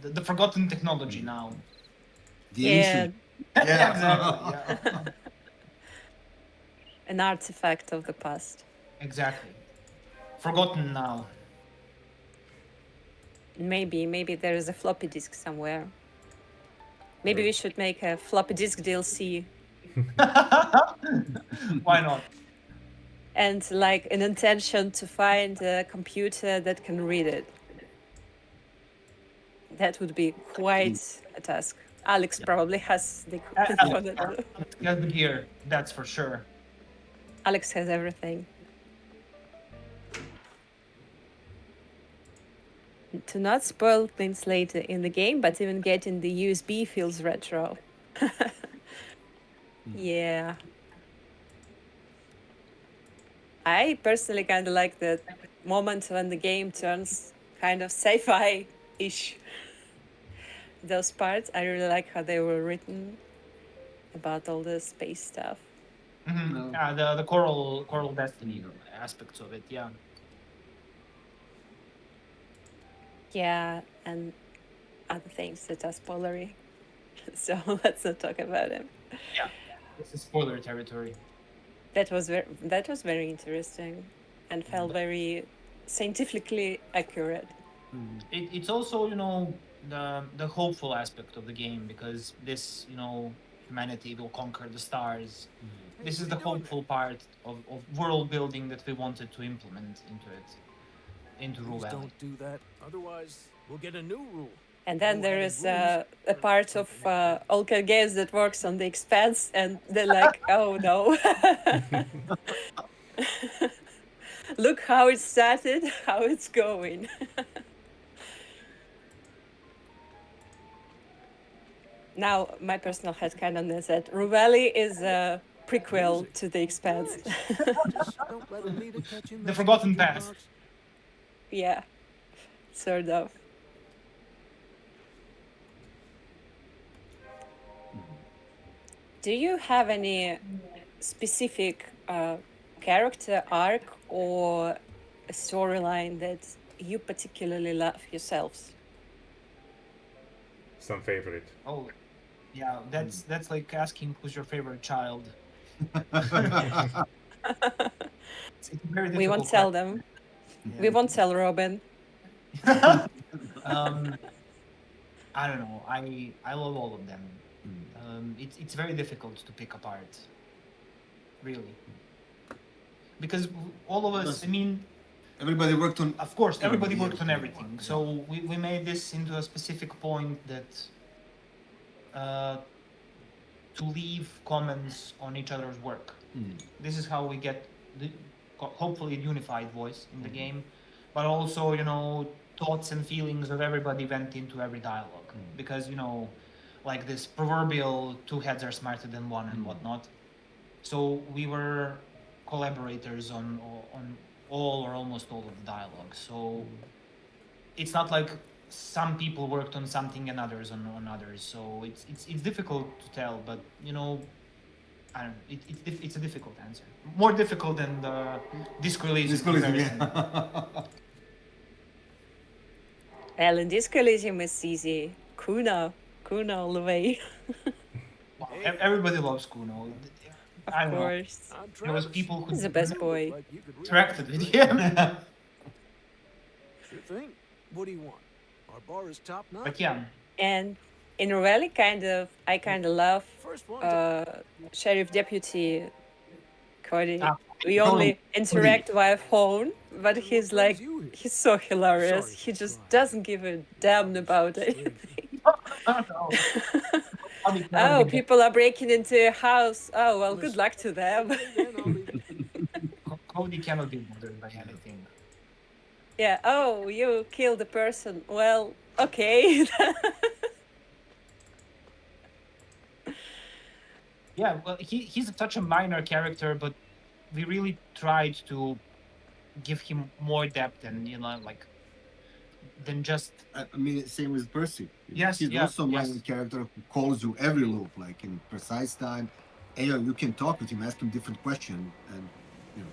The forgotten technology now. The Yeah. ancient. Yeah. Exactly. Yeah. An artifact of the past. Exactly. Forgotten now. Maybe there is a floppy disk somewhere. Maybe we should make a floppy disk DLC Why not? and like an intention to find a computer that can read it. That would be quite a task. Alex probably has the equipment for that. He has the gear, that's for sure. Alex has everything. To not spoil things later in the game, but even getting the USB feels retro. Yeah. I personally kind of like the moment when the game turns kind of sci-fi-ish. Those parts, I really like how they were written about all the space stuff. Mm-hmm. Yeah, the Coral Destiny aspects of it, yeah. Yeah, and other things that are spoilery. So let's not talk about them. Yeah, this is spoiler territory. That was very interesting and felt very scientifically accurate. It's also, the hopeful aspect of the game, because this, humanity will conquer the stars. This is the hopeful part of world building that we wanted to implement into Rue Please Valley. don't do that. Otherwise, we'll get a new rule. And then there is a part of Olka Games that works on the Expanse, and they're like, oh no. Look how it started, how it's going. Now, my personal headcanon is that Rue Valley is a prequel to The Expanse. Just don't let Anita catch you. The forgotten past. Yeah, sort of. Do you have any specific character arc or a storyline that you particularly love yourselves? Some favorite. Oh, yeah, that's like asking who's your favorite child. It's a very We won't difficult tell question. them. We won't tell Robin. I don't know. I love all of them. It's very difficult to pick apart, really, because all of us. I mean, Everybody worked on. Of course, everybody Yeah, worked on yeah, everything. yeah. So we made this into a specific point that to leave comments on each other's work. This is how we get the, hopefully a unified voice in the game, but also, you know, thoughts and feelings of everybody went into every dialogue, because, you know, like this proverbial two heads are smarter than one and whatnot. So we were collaborators on all or almost all of the dialogue. So it's not like some people worked on something and others on others. So it's difficult to tell, but you know, I don't know. It's a difficult answer. More difficult than the Disco Elysium comparison. Well, in Disco Elysium it's easy. Kuna all the way. Wow, everybody loves Kuno. I Of don't know. course. I'm There was Travis. people who He's the best boy. Like you could really interacted use with a him. Sure thing. What do you want? Our bar is top notch. But yeah, And in Rue Valley, I kind of love First one. Sheriff Deputy Cody. Ah, We only interact via phone, but he's like, he's so hilarious. Sorry He for just prying. doesn't give a damn about anything. Oh, oh, people are breaking into your house. Oh, well, good Listen, luck to them. okay, then I'll leave it. Cody cannot be bothered by anything. Yeah, oh, you killed a person. Well, okay. Yeah, well, he's such a minor character, but we really tried to give him more depth and, you know, like, than just. I mean, same with Percy. Yes, He's yeah, also a minor yes. character who calls you every loop, like in precise time. And you can talk with him, ask him different questions, and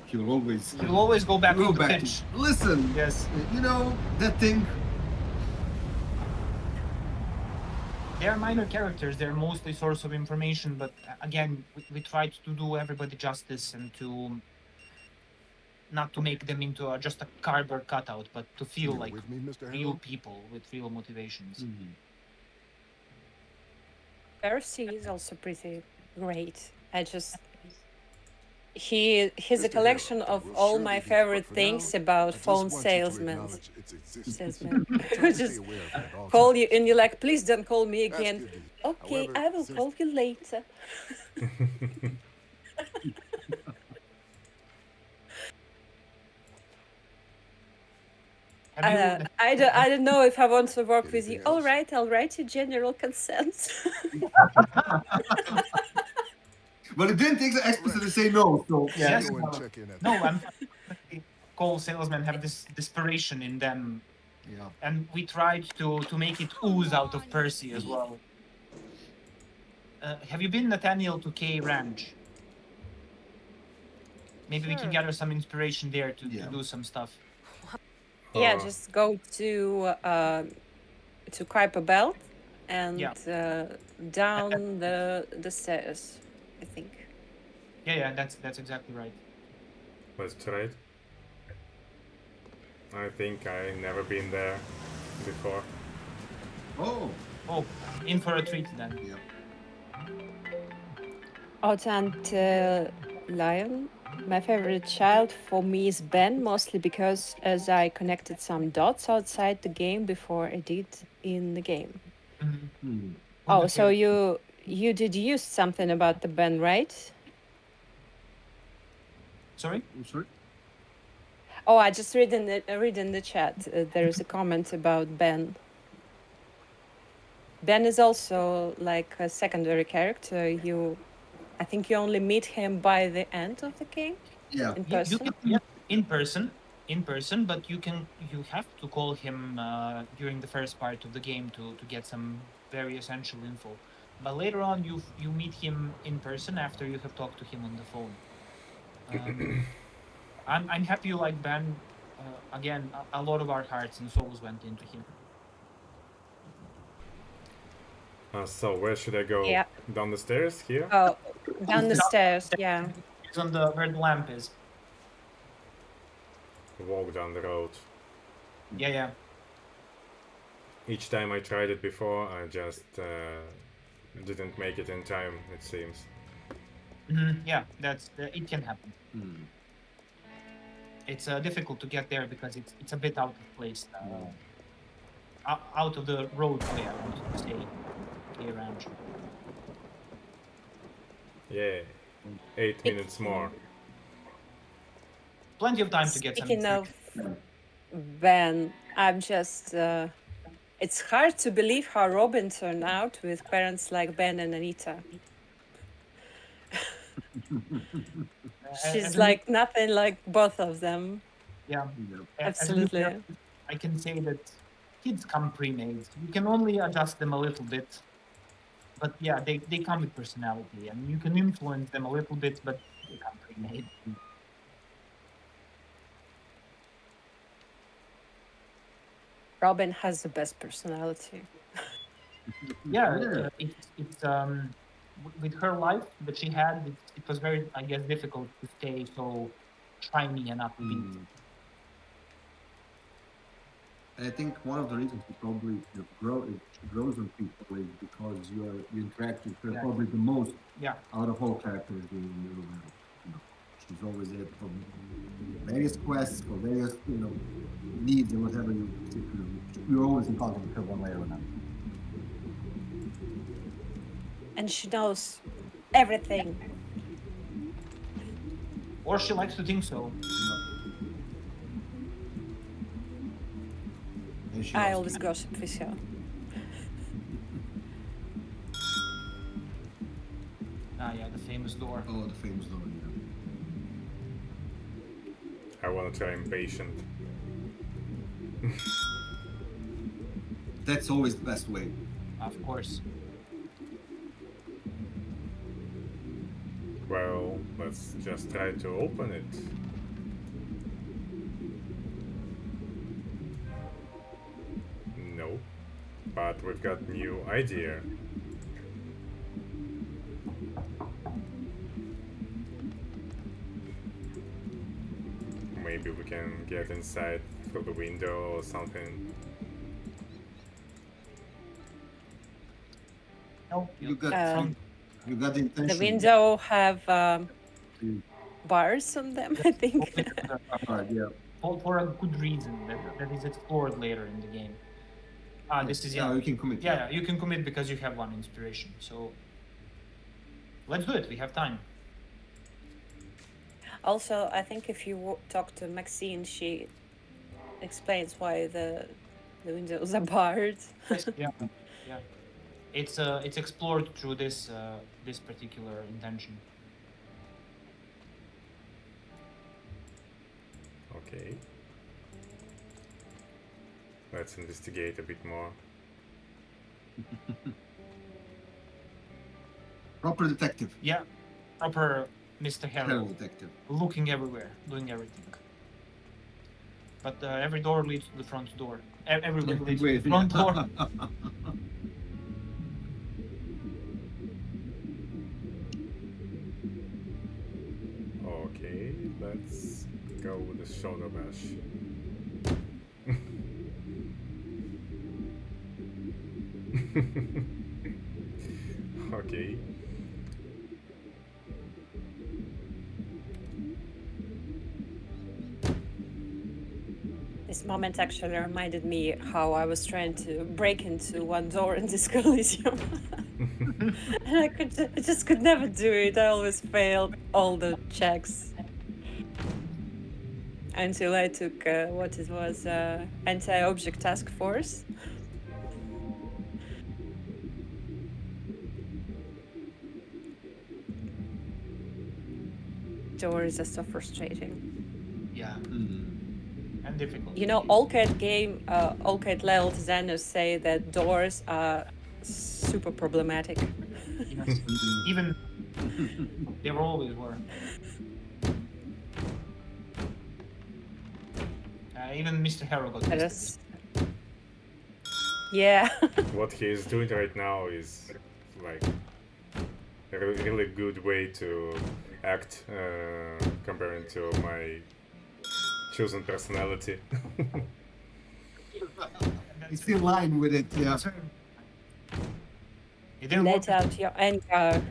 he'll always go back to the back pitch. to, listen. Yes. You know that thing. They're minor characters. They're mostly source of information, but again, we tried to do everybody justice and to not to make them into just a cardboard cutout, but to feel You're like with me, Mr. real Harrow? people with real motivations. Percy is also pretty great. He's a Mr. collection Harrow, of we'll all surely my be- but favorite for things now, about I just phone want you to salesmen. acknowledge its existence. Salesmen. Try Who to stay just aware of it at all call times. you and you're like, please don't call me That's again. good to hear. Okay, However, I will since- call you later. I don't know if I want to work with you. Anything All else? right, I'll write you general consent. But it didn't explicitly say no. So Yes. Go and check in at No, I'm. Call salesmen have this desperation in them, yeah. and we tried to make it ooze out of Percy as well. Have you been, Nathaniel, to K Ranch? Maybe we can Sure. gather some inspiration there to Yeah. do some stuff. Yeah, Oh. just go to Kuiper Belt and down the stairs, I think. Yeah, that's exactly right. Let's try it. I think I never been there before. Oh, in for a treat then. Yeah. And Lion, my favorite child for me is Ben, mostly because as I connected some dots outside the game before I did in the game. Mm-hmm. Oh, so you did use something about the Ben, right? Sorry? I'm sorry. Oh, I just read in the chat. There is a comment about Ben. Ben is also like a secondary character. I think you only meet him by the end of the game. Yeah. In person. In person, but you have to call him during the first part of the game to get some very essential info. But later on, you meet him in person after you have talked to him on the phone. I'm happy you like Ben. Again, a lot of our hearts and souls went into him. So where should I go? Yeah. Down the stairs here? Oh, down the stairs. Yeah. It's on where the lamp is. Walk down the road. Yeah. Each time I tried it before, I just didn't make it in time, it seems. Yeah, it can happen. It's difficult to get there because it's a bit out of place. Out of the roadway, I wanted to say. K Ranch. Yeah. 8 minutes more. Plenty of time to get some. Speaking of Ben, I'm just. It's hard to believe how Robin turned out with parents like Ben and Anita. She's As like nothing like both of them. Yeah, Absolutely. I can say that kids come pre-made. You can only adjust them a little bit. But yeah, they come with personality, and you can influence them a little bit, but they come pre-made. Robin has the best personality. Yeah, it's with her life that she had, it was very, I guess, difficult to stay so shiny and upbeat. I think one of the reasons she probably she grows on people is because you interact with her probably the most out of all characters in Rue Valley. She's always there for various quests, for various needs and whatever you're always in contact with her one way or another. And she knows everything. Or she likes to think so. I always gossip with her. Yeah, the famous door. Oh, the famous door, I want to try impatient. That's always the best way. Of course. Well, let's just try to open it. No, but we've got new idea. Maybe we can get inside through the window or something. No, you got the intention. The window have bars on them, I think. Yeah. For a good reason that is explored later in the game. This is you can commit. Yeah, you can commit because you have one inspiration. So let's do it. We have time. Also, I think if you talk to Maxine, she explains why the windows are barred. yeah. It's explored through this this particular intention. Okay. Let's investigate a bit more. Proper detective. Yeah, proper Mr. Harrow. Detective. Looking everywhere, doing everything. But every door leads to the front door. Everywhere leads to the front door. Okay, let's go with the shoulder bash. Okay. This moment actually reminded me how I was trying to break into one door in this Coliseum. And I just could never do it. I always failed all the checks. Until I took what it was, anti-object task force. Doors are so frustrating. Yeah. And difficult. You know, all cat level designers say that doors are super problematic. Yes. Even they always were. Even Mr. Harrow got this. Yeah. What he is doing right now is like a really good way to act comparing to my chosen personality. It's in line with it, yeah. Let out your anger,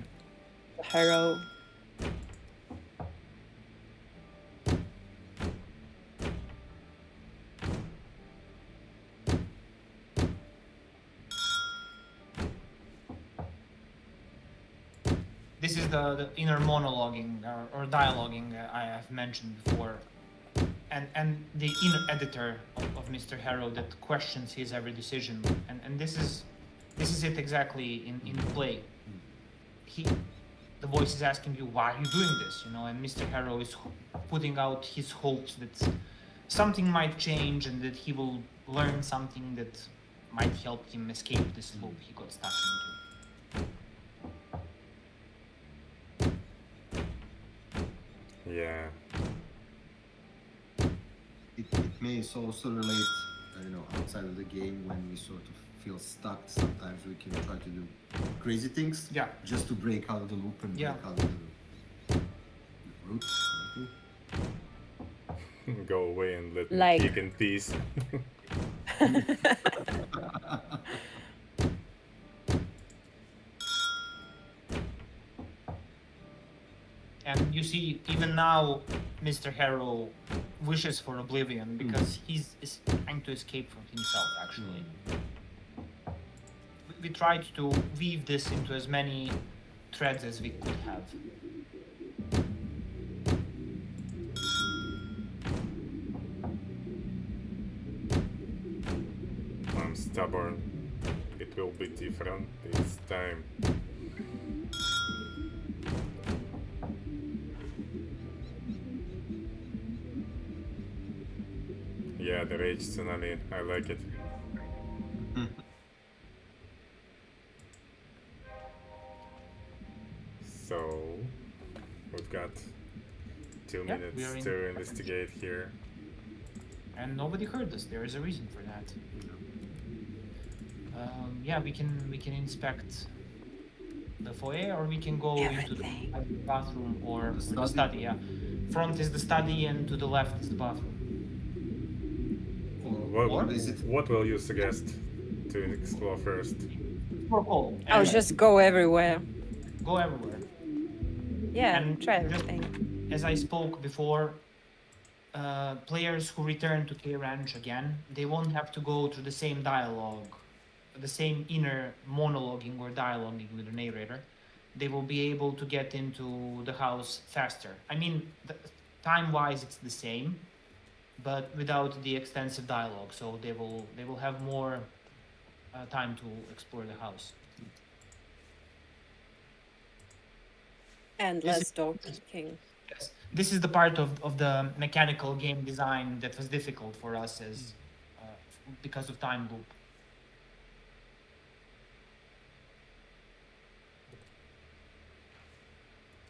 Harrow. this is the inner monologuing or dialoguing I have mentioned before, and the inner editor of Mr. Harrow that questions his every decision, and this is it exactly in play. The voice is asking you, why are you doing this, and Mr. Harrow is putting out his hopes that something might change and that he will learn something that might help him escape this loop he got stuck into. Yeah. It may also relate, outside of the game when we sort of feel stuck. Sometimes we can try to do crazy things, Yeah. just to break out of the loop and Yeah. break out of the route. Go away and let Like- me kick in peace. And you see, even now, Mr. Harrow wishes for oblivion because he's trying to escape from himself, actually. We tried to weave this into as many threads as we could have. I'm stubborn. It will be different this time. Yeah, the rage scenario, I like it. So, we've got 2 Yeah, we are minutes in- to investigate here. And nobody heard us. There is a reason for that. Yeah, we can inspect the foyer, or we can go into the bathroom or the study. Yeah, front is the study, and to the left is the bathroom. What will you suggest to explore first? For all. I'll just go everywhere. go everywhere. Yeah, And try just- everything. As I spoke before, players who return to K Ranch again, they won't have to go through the same dialogue, the same inner monologuing or dialoguing with the narrator. They will be able to get into the house faster. I mean, time-wise, it's the same, but without the extensive dialogue. So they will have more time to explore the house. And This less talking. Yes, this is the part of the mechanical game design that was difficult for us as because of time loop.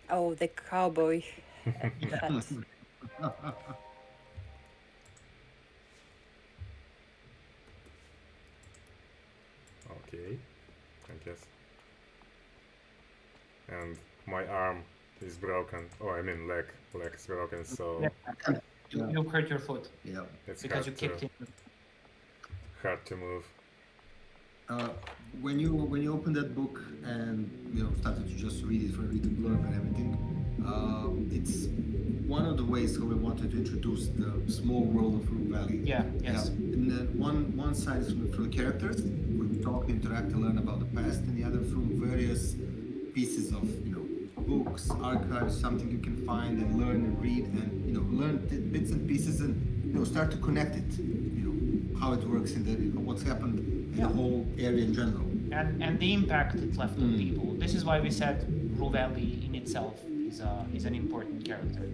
Oh, the cowboy. hat. Okay, I guess. And my arm is broken. Oh, I mean leg is broken, so You hurt your foot Yeah. it's because you kicked him. hard to move. When you open that book and started to just read it for read the blurb and everything, it's one of the ways how we wanted to introduce the small world of Rue Valley. Yeah, yes. And then one side is through the characters, where we talk, interact, and learn about the past, and the other through various pieces of books, archives, something you can find and learn and read, and learn bits and pieces, and start to connect it. How it works in the what's happened in the whole area in general. And the impact it left on people. This is why we said Rue Valley in itself is an important character.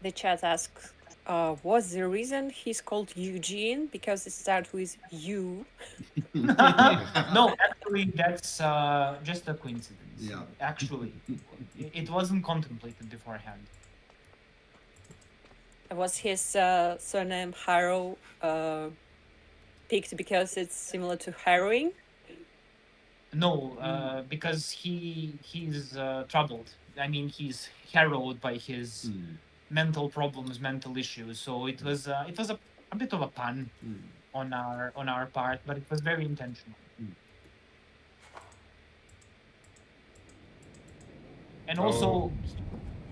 The chat asks, what's the reason he's called Eugene? Because it starts with U. No, actually, that's just a coincidence. Yeah. Actually, it wasn't contemplated beforehand. Was his surname Harrow picked because it's similar to harrowing? No, because he's troubled. I mean, he's harrowed by his mental problems, mental issues. So it was a bit of a pun on our part, but it was very intentional. And also,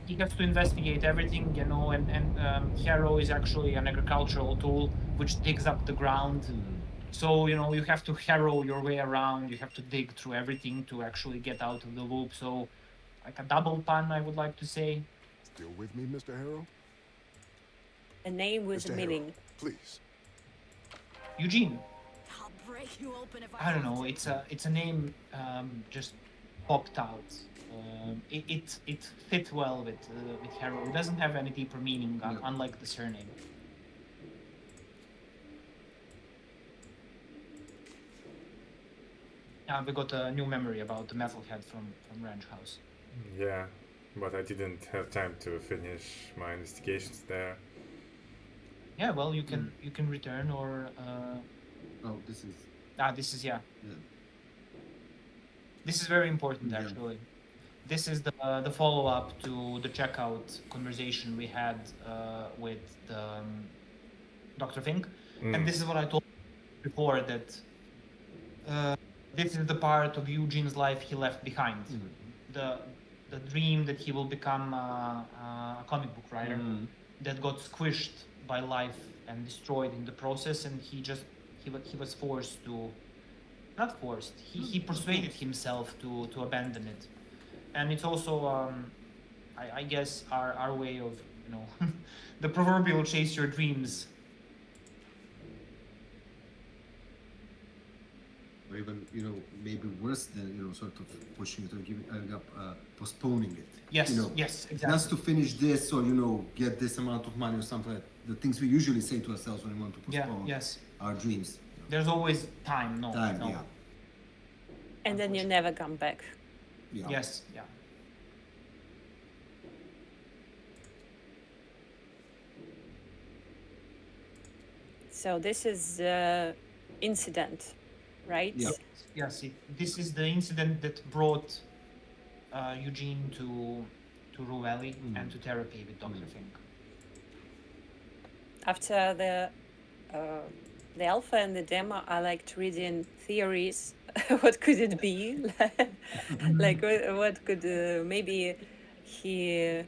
he has to investigate everything, and Harrow is actually an agricultural tool which digs up the ground So, you have to harrow your way around, you have to dig through everything to actually get out of the loop. So, like a double pun, I would like to say. Still with me, Mr. Harrow? A name with a Mr. Harrow, meaning. please. Eugene. I'll break you open if I don't know. It's a name just popped out. It fit well with Harrow. It doesn't have any deeper meaning, unlike the surname. We got a new memory about the metalhead from Ranch House. Yeah, but I didn't have time to finish my investigations there. Yeah, well, you can return or. Oh, this is. This is Yeah. This is very important, Yeah. actually. This is the follow up to the checkout conversation we had with Dr. Fink, and this is what I told you before, that this is the part of Eugene's life he left behind. The dream that he will become a comic book writer that got squished by life and destroyed in the process, and he was forced to, not forced, he persuaded himself to abandon it. And it's also I guess our way of the proverbial chase your dreams. Or even, maybe worse than, sort of pushing it or giving up, postponing it. Yes, yes, exactly. Just to finish this or, get this amount of money or something like that. The things we usually say to ourselves when we want to postpone our dreams. There's always time, no. Yeah. And then you never come back. Yeah. Yes, yeah. So this is incident, right? Yeah. Yes, this is the incident that brought Eugene to Rue Valley and to therapy with Dr. Fink. After the alpha and the demo, I liked reading theories. What could it be? Like what could maybe he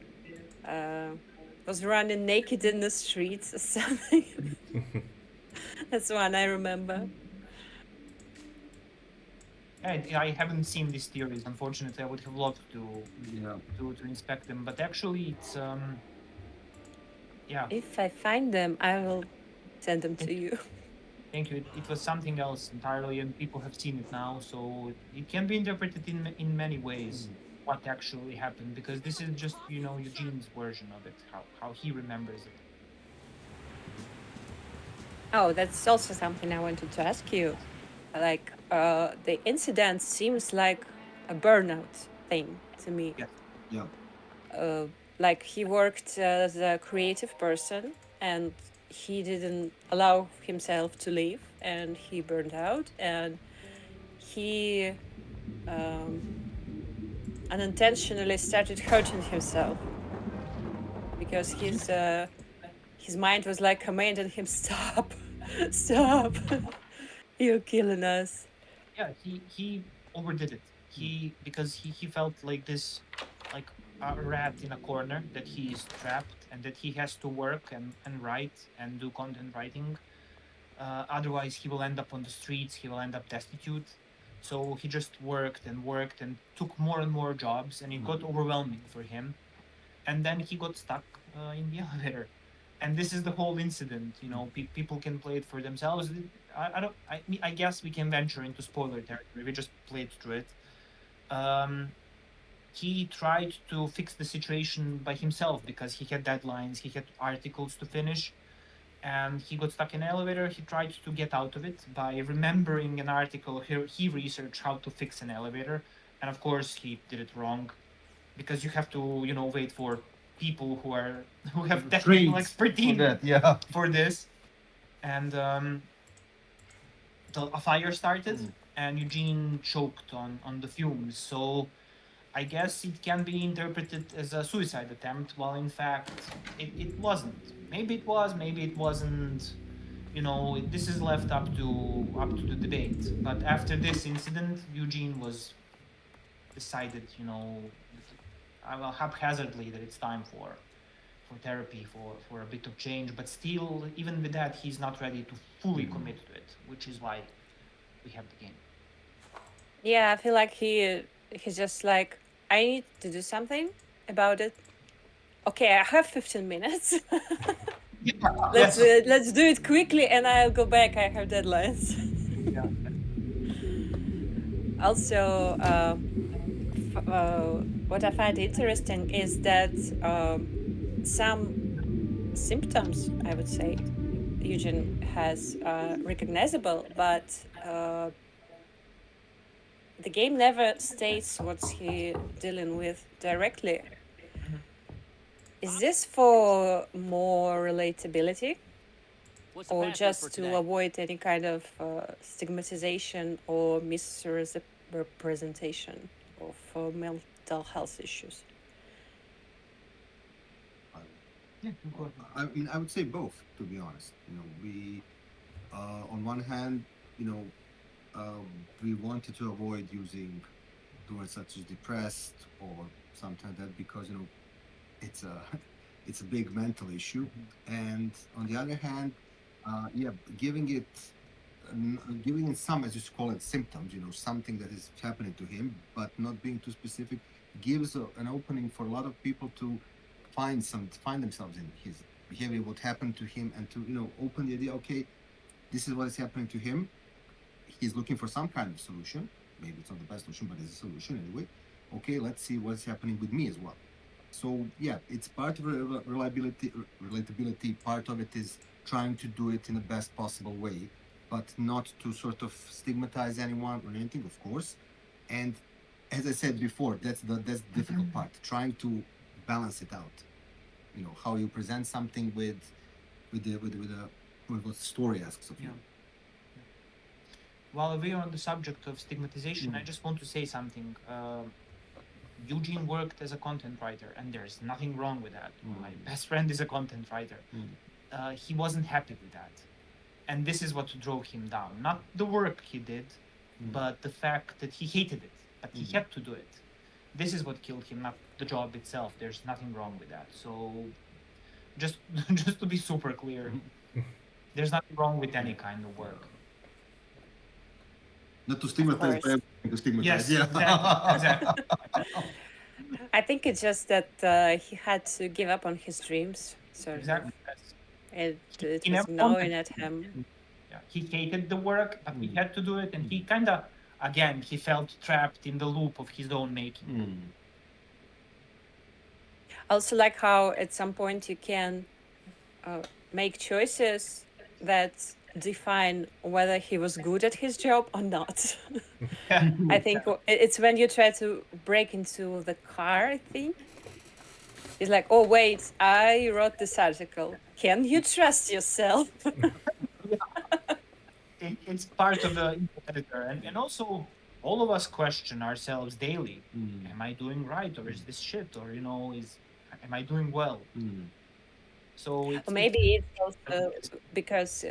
was running naked in the streets or something. That's one I remember. I haven't seen these theories, unfortunately. I would have loved to inspect them, but actually it's If I find them, I will send them to you. Thank you. It was something else entirely, and people have seen it now, so it can be interpreted in many ways what actually happened, because this is just Eugene's version of it, how he remembers it. Oh, that's also something I wanted to ask you. Like, the incident seems like a burnout thing to me. Yeah. Like he worked as a creative person and he didn't allow himself to leave and he burned out and he unintentionally started hurting himself because his mind was like commanding him, stop, stop, you're killing us. Yeah, he overdid it. Because he felt like this, like a rat in a corner, that he is trapped and that he has to work and write and do content writing. Otherwise, he will end up on the streets. He will end up destitute. So he just worked and took more and more jobs, and it got overwhelming for him. And then he got stuck in the elevator. And this is the whole incident. People can play it for themselves. I guess we can venture into spoiler territory. We just played through it. He tried to fix the situation by himself because he had deadlines, he had articles to finish, and he got stuck in an elevator. He tried to get out of it by remembering an article he researched how to fix an elevator, and of course he did it wrong, because you have to wait for people who have technical expertise for this, and a fire started and Eugene choked on the fumes. So I guess it can be interpreted as a suicide attempt, while in fact it wasn't. Maybe it was, maybe it wasn't. This is left up to the debate. But after this incident, Eugene was decided, haphazardly, that it's time for therapy, for a bit of change, but still, even with that, he's not ready to fully commit to it, which is why we have the game. Yeah, I feel like he's just like, I need to do something about it. Okay, I have 15 minutes. Yes. Let's do it quickly, and I'll go back. I have deadlines. Yeah. Also, what I find interesting is that some symptoms, I would say, Eugene has recognizable, but the game never states what's he dealing with directly. Is this for more relatability, What's the or password for just to today? avoid any kind of stigmatization or misrepresentation of mental health issues? Yeah, go ahead. I mean, I would say both, to be honest. We, on one hand, you know, we wanted to avoid using words such as depressed or something like that because it's a it's a big mental issue. And on the other hand, yeah, giving it some, as you call it, symptoms. Something that is happening to him, but not being too specific, gives an opening for a lot of people to find themselves in his behavior, what happened to him, and to open the idea. Okay, this is what is happening to him. He's looking for some kind of solution. Maybe it's not the best solution, but it's a solution anyway. Okay, let's see what's happening with me as well. So yeah, it's part of relatability. Part of it is trying to do it in the best possible way, but not to sort of stigmatize anyone or anything, of course. And as I said before, that's the difficult part, trying to balance it out. How you present something with what story asks of you. While we are on the subject of stigmatization, I just want to say something. Eugene worked as a content writer, and there's nothing wrong with that. My best friend is a content writer. He wasn't happy with that. And this is what drove him down. Not the work he did, but the fact that he hated it, but he had to do it. This is what killed him, not the job itself. There's nothing wrong with that. So just to be super clear, there's nothing wrong with any kind of work. Not to stigmatize, course. but everything to stigmatize. Yes, Yeah. exactly. I think it's just that he had to give up on his dreams. Sort Exactly. of. It He was never gnawing wanted at him. Yeah, he hated the work, but he had to do it, and he kind of, again, he felt trapped in the loop of his own making. Also, like how at some point you can make choices that define whether he was good at his job or not. Yeah. I think it's when you try to break into the car, I think. It's like, oh, wait, I wrote this article. Can you trust yourself? It's part of the editor, and also all of us question ourselves daily. Am I doing right, or is this shit, or am I doing well? So Or maybe it's also because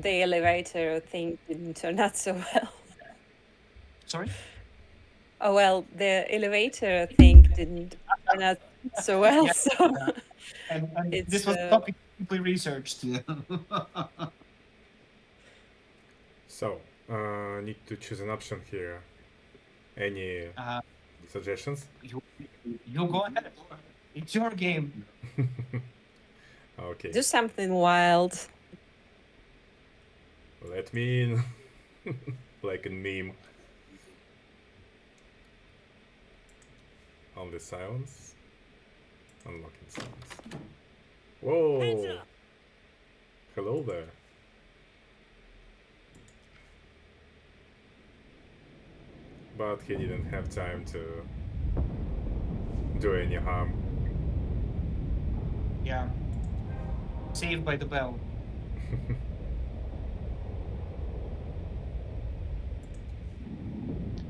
the elevator thing didn't turn out so well. Sorry. Oh, well, the elevator thing didn't turn out so well. Yeah. So And it's this was a topic deeply researched. Yeah. So, need to choose an option here. Any suggestions? You go ahead. It's your game. Okay. do something wild. Let me in. Like a meme. Only silence. Unlocking silence. Whoa! Hello there. But he didn't have time to do any harm. Yeah. Saved by the bell.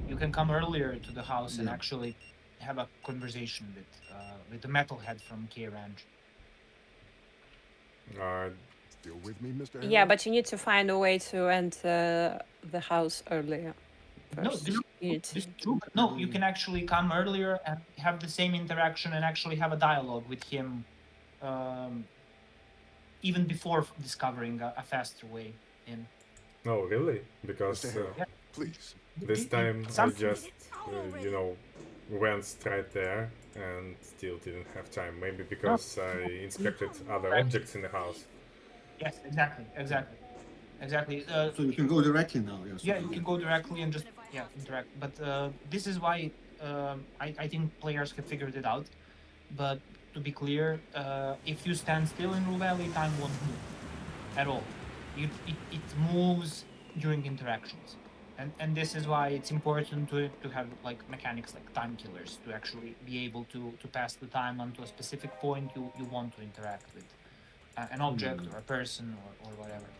You can come earlier to the house and actually have a conversation with the metalhead from K Ranch. Still with me, Mr. Yeah, Harrow? but you need to find a way to enter the house earlier. No, First. this You need is to- true. But no, you can actually come earlier and have the same interaction and actually have a dialogue with him even before discovering a faster way in. Oh, really? Because Mr. Harrow, Yeah. please. this time I Some- just, went straight there and still didn't have time. Maybe because I inspected other objects in the house. Yes, exactly. So you can go directly now. Yes. Yeah, you can go directly and just interact. But this is why I think players have figured it out. But to be clear, if you stand still in Rue Valley, time won't move at all. It moves during interactions, and this is why it's important to have like mechanics like time killers to actually be able to pass the time onto a specific point you want to interact with an object or a person or whatever.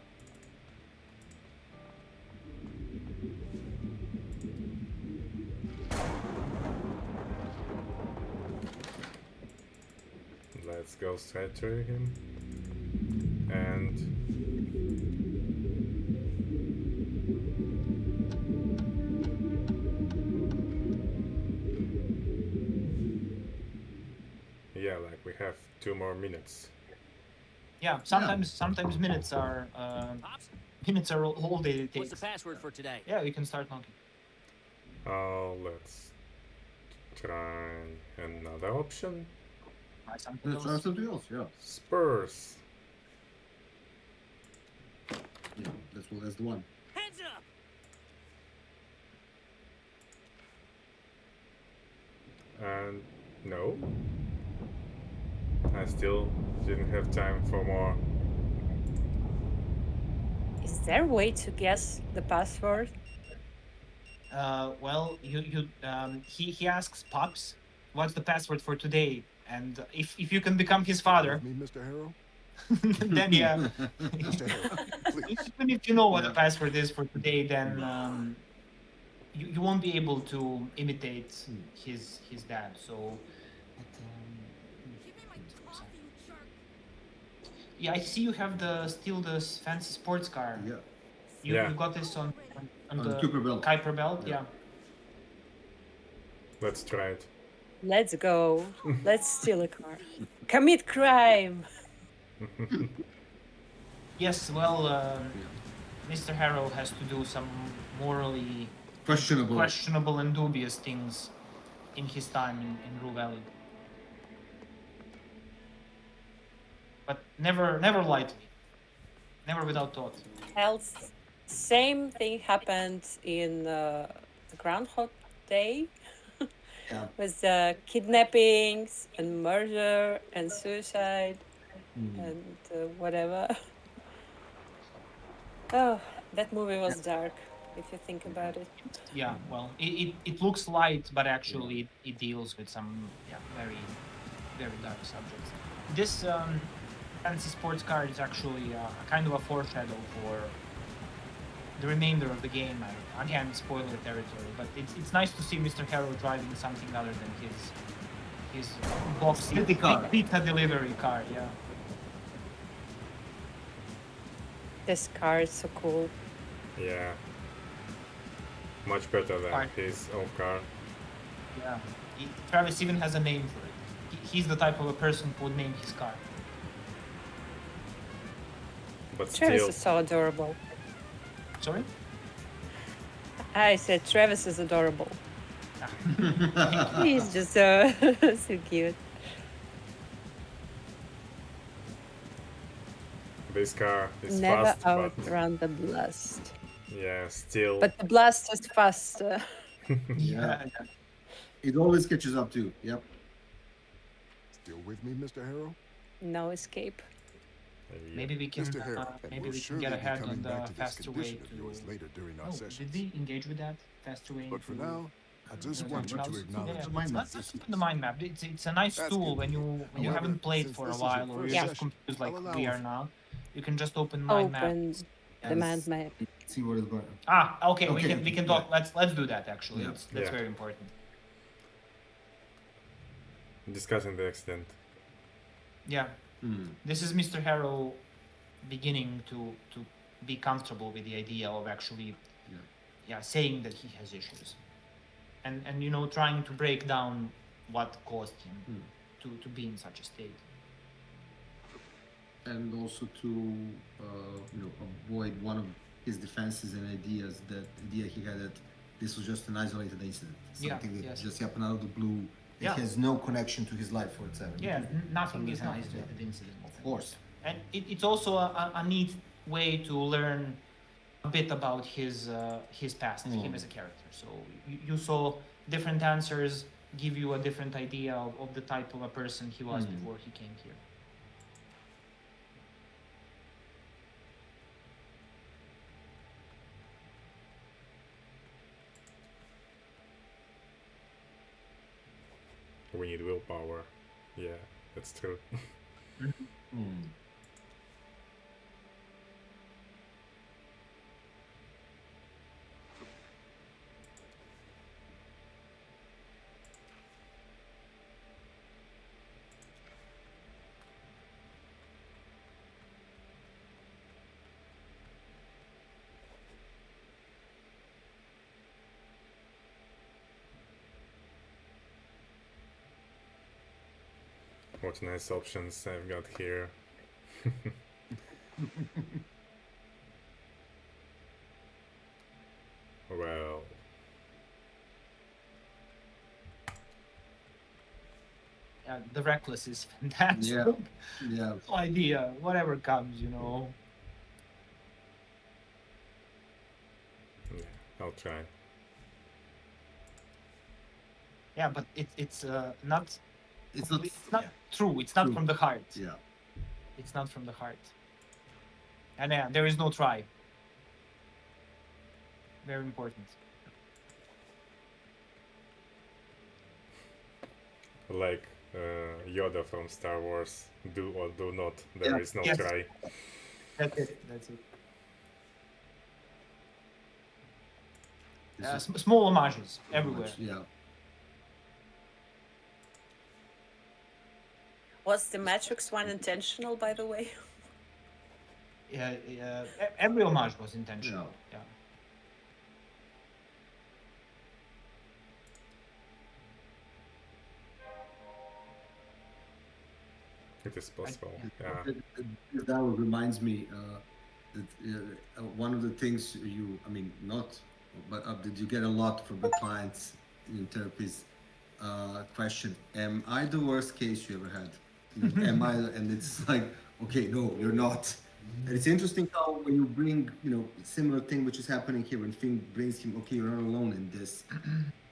Let's go straight to him. And yeah, like we have 2 more minutes. Yeah, sometimes minutes are all that it What's takes. the password for today? Yeah, we can start knocking. Let's try another option. Try something Let's try else. something else. Yeah. Spurs. Yeah. That's the one. Hands up! And no. I still didn't have time for more. Is there a way to guess the password? Well, he asks Pops, "What's the password for today?" And if you can become his father, With me, Mr. Harrow? then yeah. Mr. Harrow, please. Even if you know what the password is for today, then you won't be able to imitate his dad. So, but, yeah, I see you have still this fancy sports car. Yeah. You got this on the Kuiper belt. Kuiper belt, yeah. Let's try it. Let's go. Let's steal a car. Commit crime. Yes, well, Mr. Harrow has to do some morally questionable and dubious things in his time in Rue Valley. But never lie to me. Never without thought. Else, same thing happened in the Groundhog Day. Yeah. With kidnappings and murder and suicide and whatever. Oh, that movie was dark, if you think about it. Yeah, well, it looks light, but actually it deals with some very very dark subjects. This fancy sports car is actually a kind of a foreshadow for the remainder of the game. Again, spoiler territory, but it's nice to see Mr. Harrow driving something other than his boxy pizza delivery car. Yeah. This car is so cool. Yeah. Much better than his own car. Yeah. Travis even has a name for it. He's the type of a person who would name his car. But Travis still, is so adorable. Sorry? I said Travis is adorable. He's just so cute. this car is Never fast, but outrun the blast. yeah, still. But the blast is faster. Yeah. It always catches up too. Yep. Still with me, Mr. Harrow? No escape. Maybe we can Mr. Harrow, maybe we'll we can surely get be ahead coming on the back to this faster way condition of yours to. later during our Oh, sessions. did we engage with that faster way? But for to- now, I just to want you to house? acknowledge Yeah, the mind map. let's open the mind map. It's a nice That's tool good. when you However, haven't played since for this a is your while or first you're just session, confused like I'll allow we are it. now. You can just open mind map. Open the mind map. See what is going. Okay, Okay, we can talk. Let's do that actually. Yeah. That's Yeah. very important. Discussing the accident. Yeah. This is Mr. Harrow beginning to be comfortable with the idea of actually saying that he has issues. And trying to break down what caused him to be in such a state. and also to avoid one of his defenses and ideas, that idea he had that this was just an isolated incident, Yeah, something that yes. just happened out of the blue. It Yeah. has no connection to his life whatsoever. Yeah, nothing Something is an happens, isolated incident. Of course. And it's also a neat way to learn a bit about his past, him as a character. So you saw different answers give you a different idea of the type of a person he was before he came here. We need willpower. Yeah, that's true. What nice options I've got here. Well, The reckless is fantastic. Yeah. No idea, whatever comes, yeah, I'll try. Yeah, but it's not. It's not. It's not true. It's not True. from the heart. Yeah. It's not from the heart. And yeah, there is no try. Very important. Like Yoda from Star Wars, do or do not. There Yeah. is no Yes. try. That's it. That's it. Small homages everywhere. Yeah. Was the Matrix one intentional, by the way? Yeah, every homage was intentional. Yeah. Yeah. It is possible. yeah. Yeah. That reminds me that one of the things that you get a lot from the clients in therapies question: am I the worst case you ever had? Am I? And it's like, okay, no, you're not. And it's interesting how when you bring, similar thing which is happening here, when Finn brings him, okay, you're not alone in this.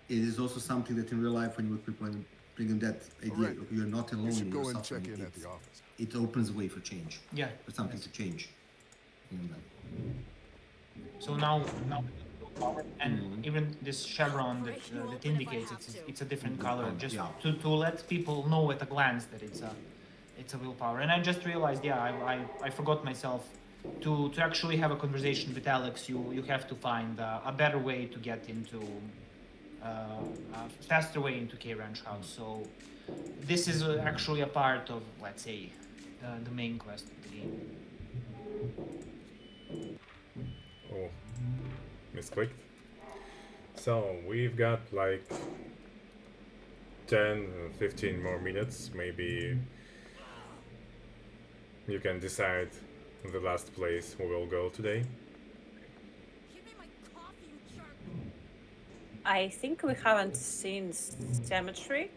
It is also something that in real life, when you work people and bring them that idea, Alright. okay, you're not alone You should in go your and check suffering. in at the office. It opens the way for change, Yeah. for something yes. to change. So now, and even this chevron that indicates it's a different color, just Yeah. to let people know at a glance that it's a willpower. And I just realized, I forgot myself to actually have a conversation with Alex. You have to find a better way to get into a faster way into K Ranch House. So this is actually a part of, let's say, the main quest of the game. Oh, misclicked. So we've got like 10, 15 more minutes. Maybe you can decide the last place we will go today. Give me my coffee, you jerk. I think we haven't seen Cemetery,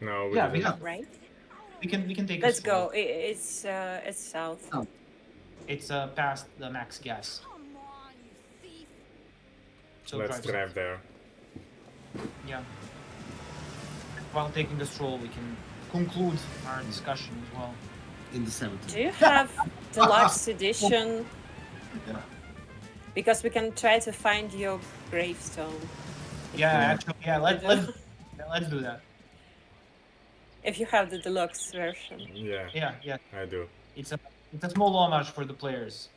No, we Yeah, we didn't. have. right? We can take. Let's a stroll. go. It's south. Oh. It's past the max gas. Come on, you thief. So Let's drive there. Yeah. While taking a stroll, we can conclude our discussion as well. In the cemetery. Do you have deluxe edition? Yeah. Because we can try to find your gravestone. Yeah, actually, let's do that. If you have the deluxe version. Yeah, Yeah, I do. it's a small homage for the players.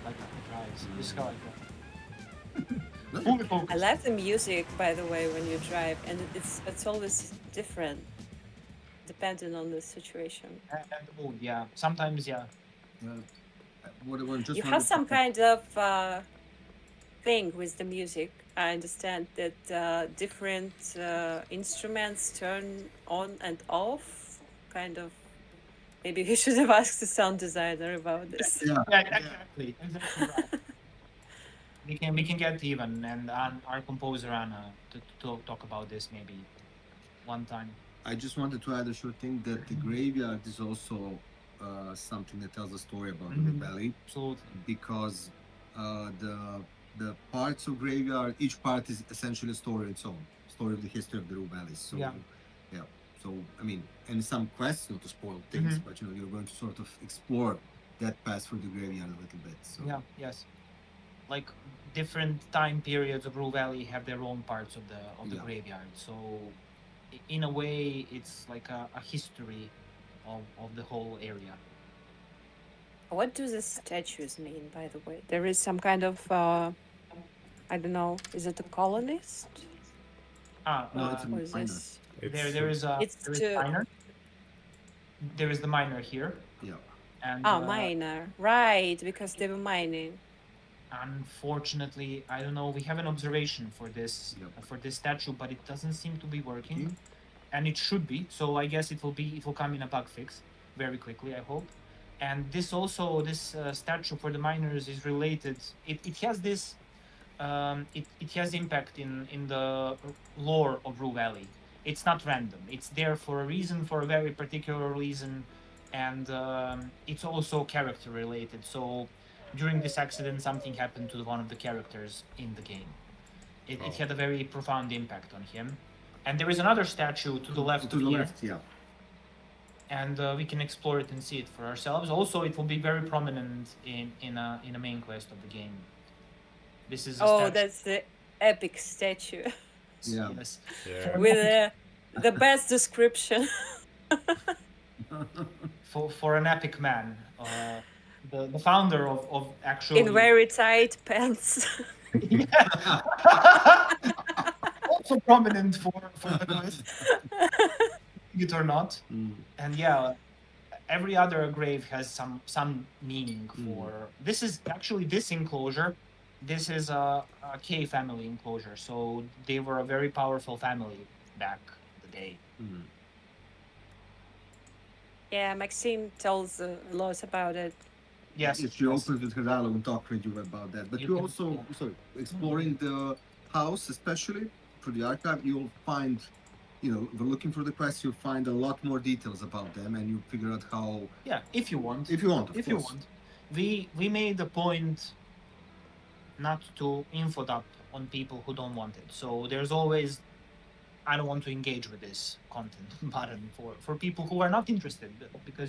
Like how it drives. This is how I drive. Fully I focused. love the music, by the way, when you drive, and it's always different, depending on the situation. And the mood, yeah. Sometimes, yeah. Just You wanted have to some kind of thing with the music. I understand that different instruments turn on and off. Kind of. Maybe we should have asked the sound designer about this. Yeah. Yeah, exactly right. We can get even and our composer Anna to talk about this maybe one time. I just wanted to add a short thing that the graveyard is also something that tells a story about the Rue Valley, Absolutely. because the parts of graveyard, each part is essentially a story of its own, story of the history of the Rue Valley. So Yeah. yeah. So I mean, and some quests, not to spoil things, but you're going to sort of explore that path through the graveyard a little bit. So Yeah. Yes. Like different time periods of Rue Valley have their own parts of the Yeah. graveyard. So in a way, it's like a history of the whole area. What do the statues mean, by the way? There is some kind of, I don't know, is it a colonist? No, it's a Or is minor. this? There is a It's to. miner. There is the miner here, Yeah. and Oh, miner. Right, because they were mining. unfortunately, I don't know. We have an observation for this Yep. for this statue, but it doesn't seem to be working, Okay. and it should be. So I guess it will come in a bug fix very quickly. I hope. And this also this statue for the miners is related. It has this. It has impact in the lore of Rue Valley. It's not random. It's there for a reason, for a very particular reason, and it's also character related. So during this accident, something happened to one of the characters in the game. It had a very profound impact on him. And there is another statue to the left To of the here, left, yeah. and we can explore it and see it for ourselves. Also, it will be very prominent in a main quest of the game. This is a Oh, statue. that's the epic statue Yeah. Yes. Yeah. with the best description. For an epic man, the founder of actually In very tight pants. also prominent for the quest, it or not. And yeah, every other grave has some meaning for. This is actually this enclosure. This is a K family enclosure, so they were a very powerful family back the day. Yeah, Maxime tells a lot about it. Yes. If you open with Harrow and talk with you about that. But You you can- also, sorry, exploring the house, especially through the archive, you'll find, if you're looking for the quests, you'll find a lot more details about them, and you figure out how. Yeah, if you want. If you want, of if course. you want. We made a point not to info dump on people who don't want it. So there's always I don't want to engage with this content button for people who are not interested, because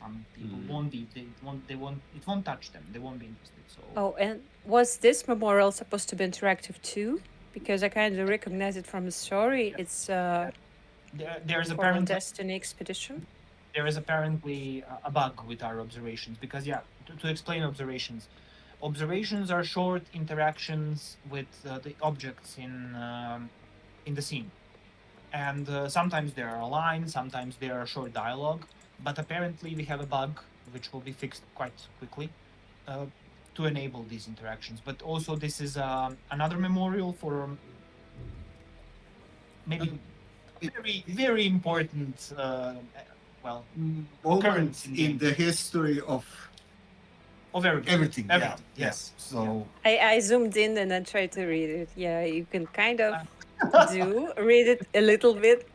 some people won't be it won't touch them. They won't be interested. So Oh, and was this memorial supposed to be interactive too? Because I kind of recognize it from the story. It's there's for apparently Destiny Expedition. there is apparently a bug with our observations, because to explain observations are short interactions with the objects in the scene, and sometimes there are lines, sometimes there are short dialogue, but apparently we have a bug which will be fixed quite quickly to enable these interactions. But also this is another memorial for maybe very very important Moments in the in the history of everything. everything. Yeah. Yes. So I zoomed in and I tried to read it. Yeah, you can kind of read it a little bit.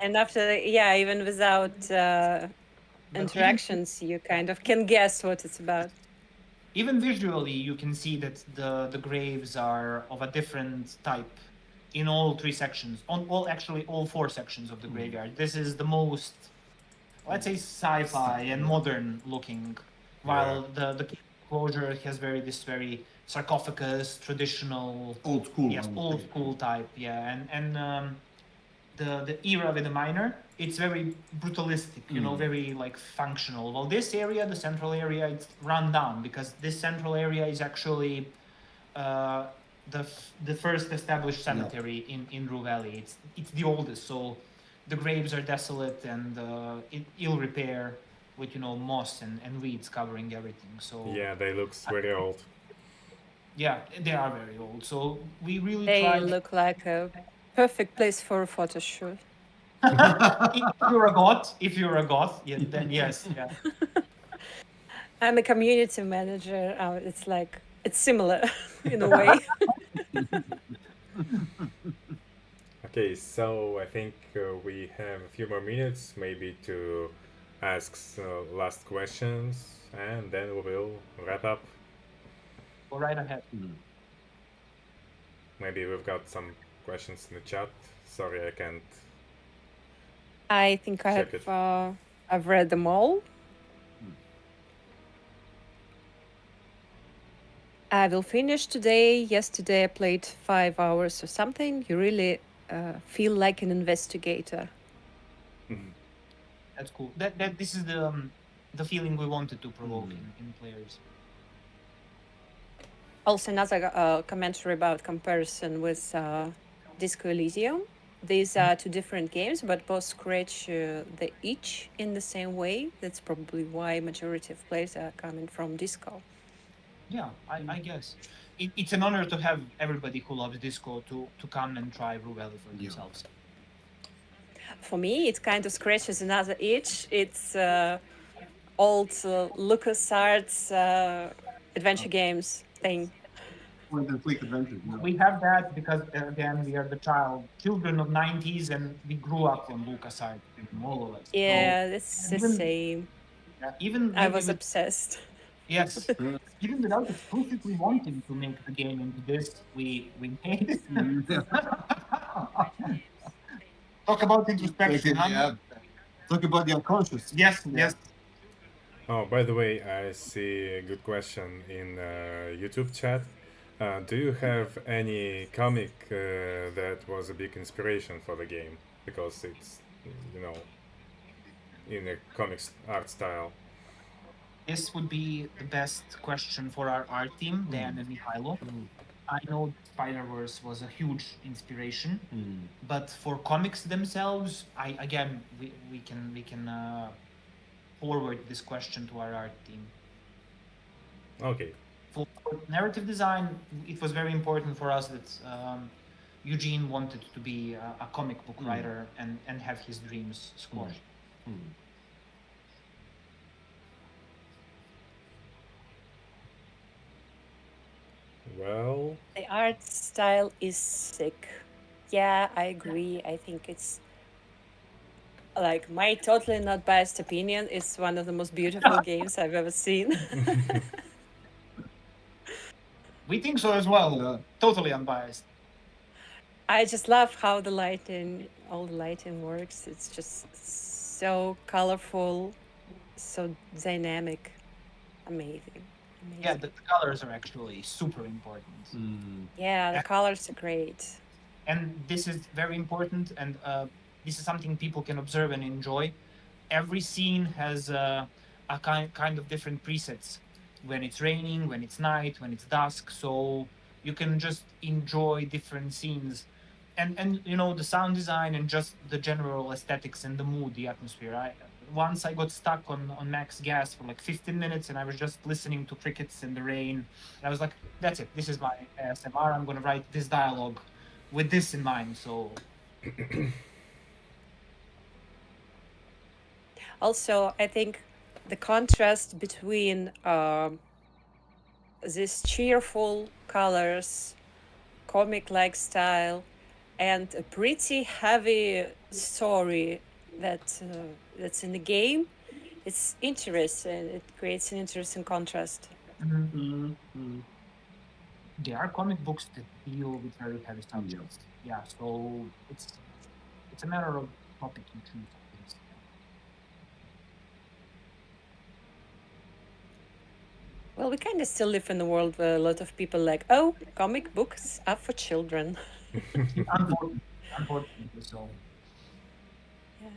And after, even without interactions, you kind of can guess what it's about. Even visually, you can see that the graves are of a different type in all three sections. On all four sections of the graveyard. This is the most, let's say, sci-fi and modern looking, while the closure has this very sarcophagus, traditional, old school. yes, old school type, and the era with the miner, it's very brutalistic, very like functional. Well, this area, the central area, it's run down, because this central area is actually the first established cemetery in Rue Valley. It's the oldest, so the graves are desolate and in ill repair, with moss and weeds covering everything. So Yeah, they looks very old. yeah, they are very old. So we really They tried. look like a perfect place for a photo shoot. If you're a goth, yeah, then yes, yeah. I'm a community manager. It's like it's similar in a way. Okay, so I think we have a few more minutes maybe to ask last questions, and then we will wrap up. Go right ahead. Maybe we've got some questions in the chat. Sorry, I can't I think check it. I've read them all. I will finish today. Yesterday I played 5 hours or something. You really feel like an investigator. That's cool. That this is the feeling we wanted to provoke in players. Also, another commentary about comparison with Disco Elysium. These are two different games, but both scratch the itch in the same way. That's probably why majority of players are coming from Disco. Yeah, I guess it's an honor to have everybody who loves disco to come and try Rue Valley for themselves. For me, it kind of scratches another itch. It's old LucasArts adventure games thing. Point and click adventures. We have that because again we are the children of 90s and we grew up on LucasArts, all of us. Yeah, it's the same. Even I maybe was obsessed. yes, even without explicitly wanting to make the game into this, we made it. Talk about introspection. Huh? Talk about the unconscious. Yes, yes. Oh, by the way, I see a good question in YouTube chat. Do you have any comic that was a big inspiration for the game? Because it's, you know, in a comics art style. This would be the best question for our art team, Dan and Mikhailo. I know Spider-Verse was a huge inspiration, but for comics themselves, we can forward this question to our art team. Okay. For narrative design, it was very important for us that Eugene wanted to be a comic book writer and have his dreams squashed. Well, The art style is sick. Yeah, I agree. I think it's like my totally not biased opinion. It's one of the most beautiful games I've ever seen. We think so as well. Totally unbiased. I just love how all the lighting works. It's just so colorful, so dynamic, amazing. Yeah, the colors are actually super important. Yeah, the colors are great. And this is very important, and this is something people can observe and enjoy. Every scene has a kind of different presets. When it's raining, when it's night, when it's dusk, so you can just enjoy different scenes, and the sound design and just the general aesthetics and the mood, the atmosphere. Once I got stuck on max gas for like 15 minutes, and I was just listening to crickets and the rain. And I was like, that's it. This is my ASMR. I'm gonna write this dialogue with this in mind. So Also, I think the contrast between these cheerful colors, comic-like style, and a pretty heavy story that's in the game, it's interesting. It creates an interesting contrast. there are comic books that deal with very heavy subjects. Yeah, so it's a matter of topic you choose. Well, we kind of still live in a world where a lot of people like, oh, comic books are for children. Unfortunately, so. Yeah.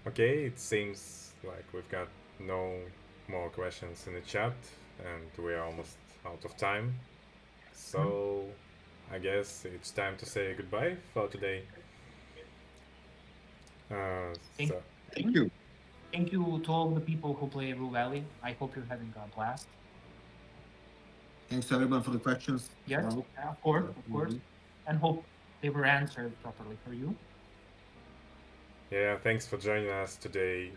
Okay, it seems like we've got no more questions in the chat, and we're almost out of time. So I guess it's time to say goodbye for today. Thank you. Thank you to all the people who play Rue Valley. I hope you're having a blast. Thanks to everyone for the questions. Yes, Well, of course, and hope they were answered properly for you. Yeah, thanks for joining us today,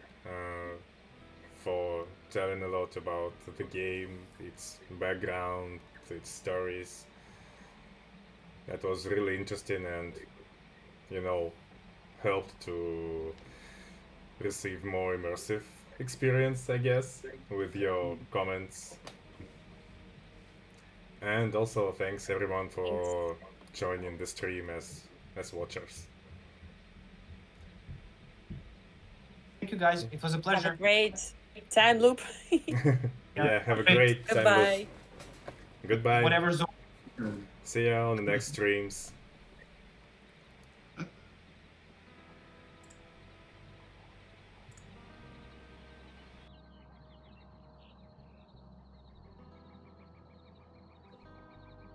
for telling a lot about the game, its background, its stories. That was really interesting and, helped to receive more immersive experience, I guess, with your comments. And also thanks everyone for joining the stream as watchers. Thank you guys. It was a Have pleasure. a great time loop. Yeah, have a great. great time. Goodbye. Goodbye. Whatever zone. See you on the next streams.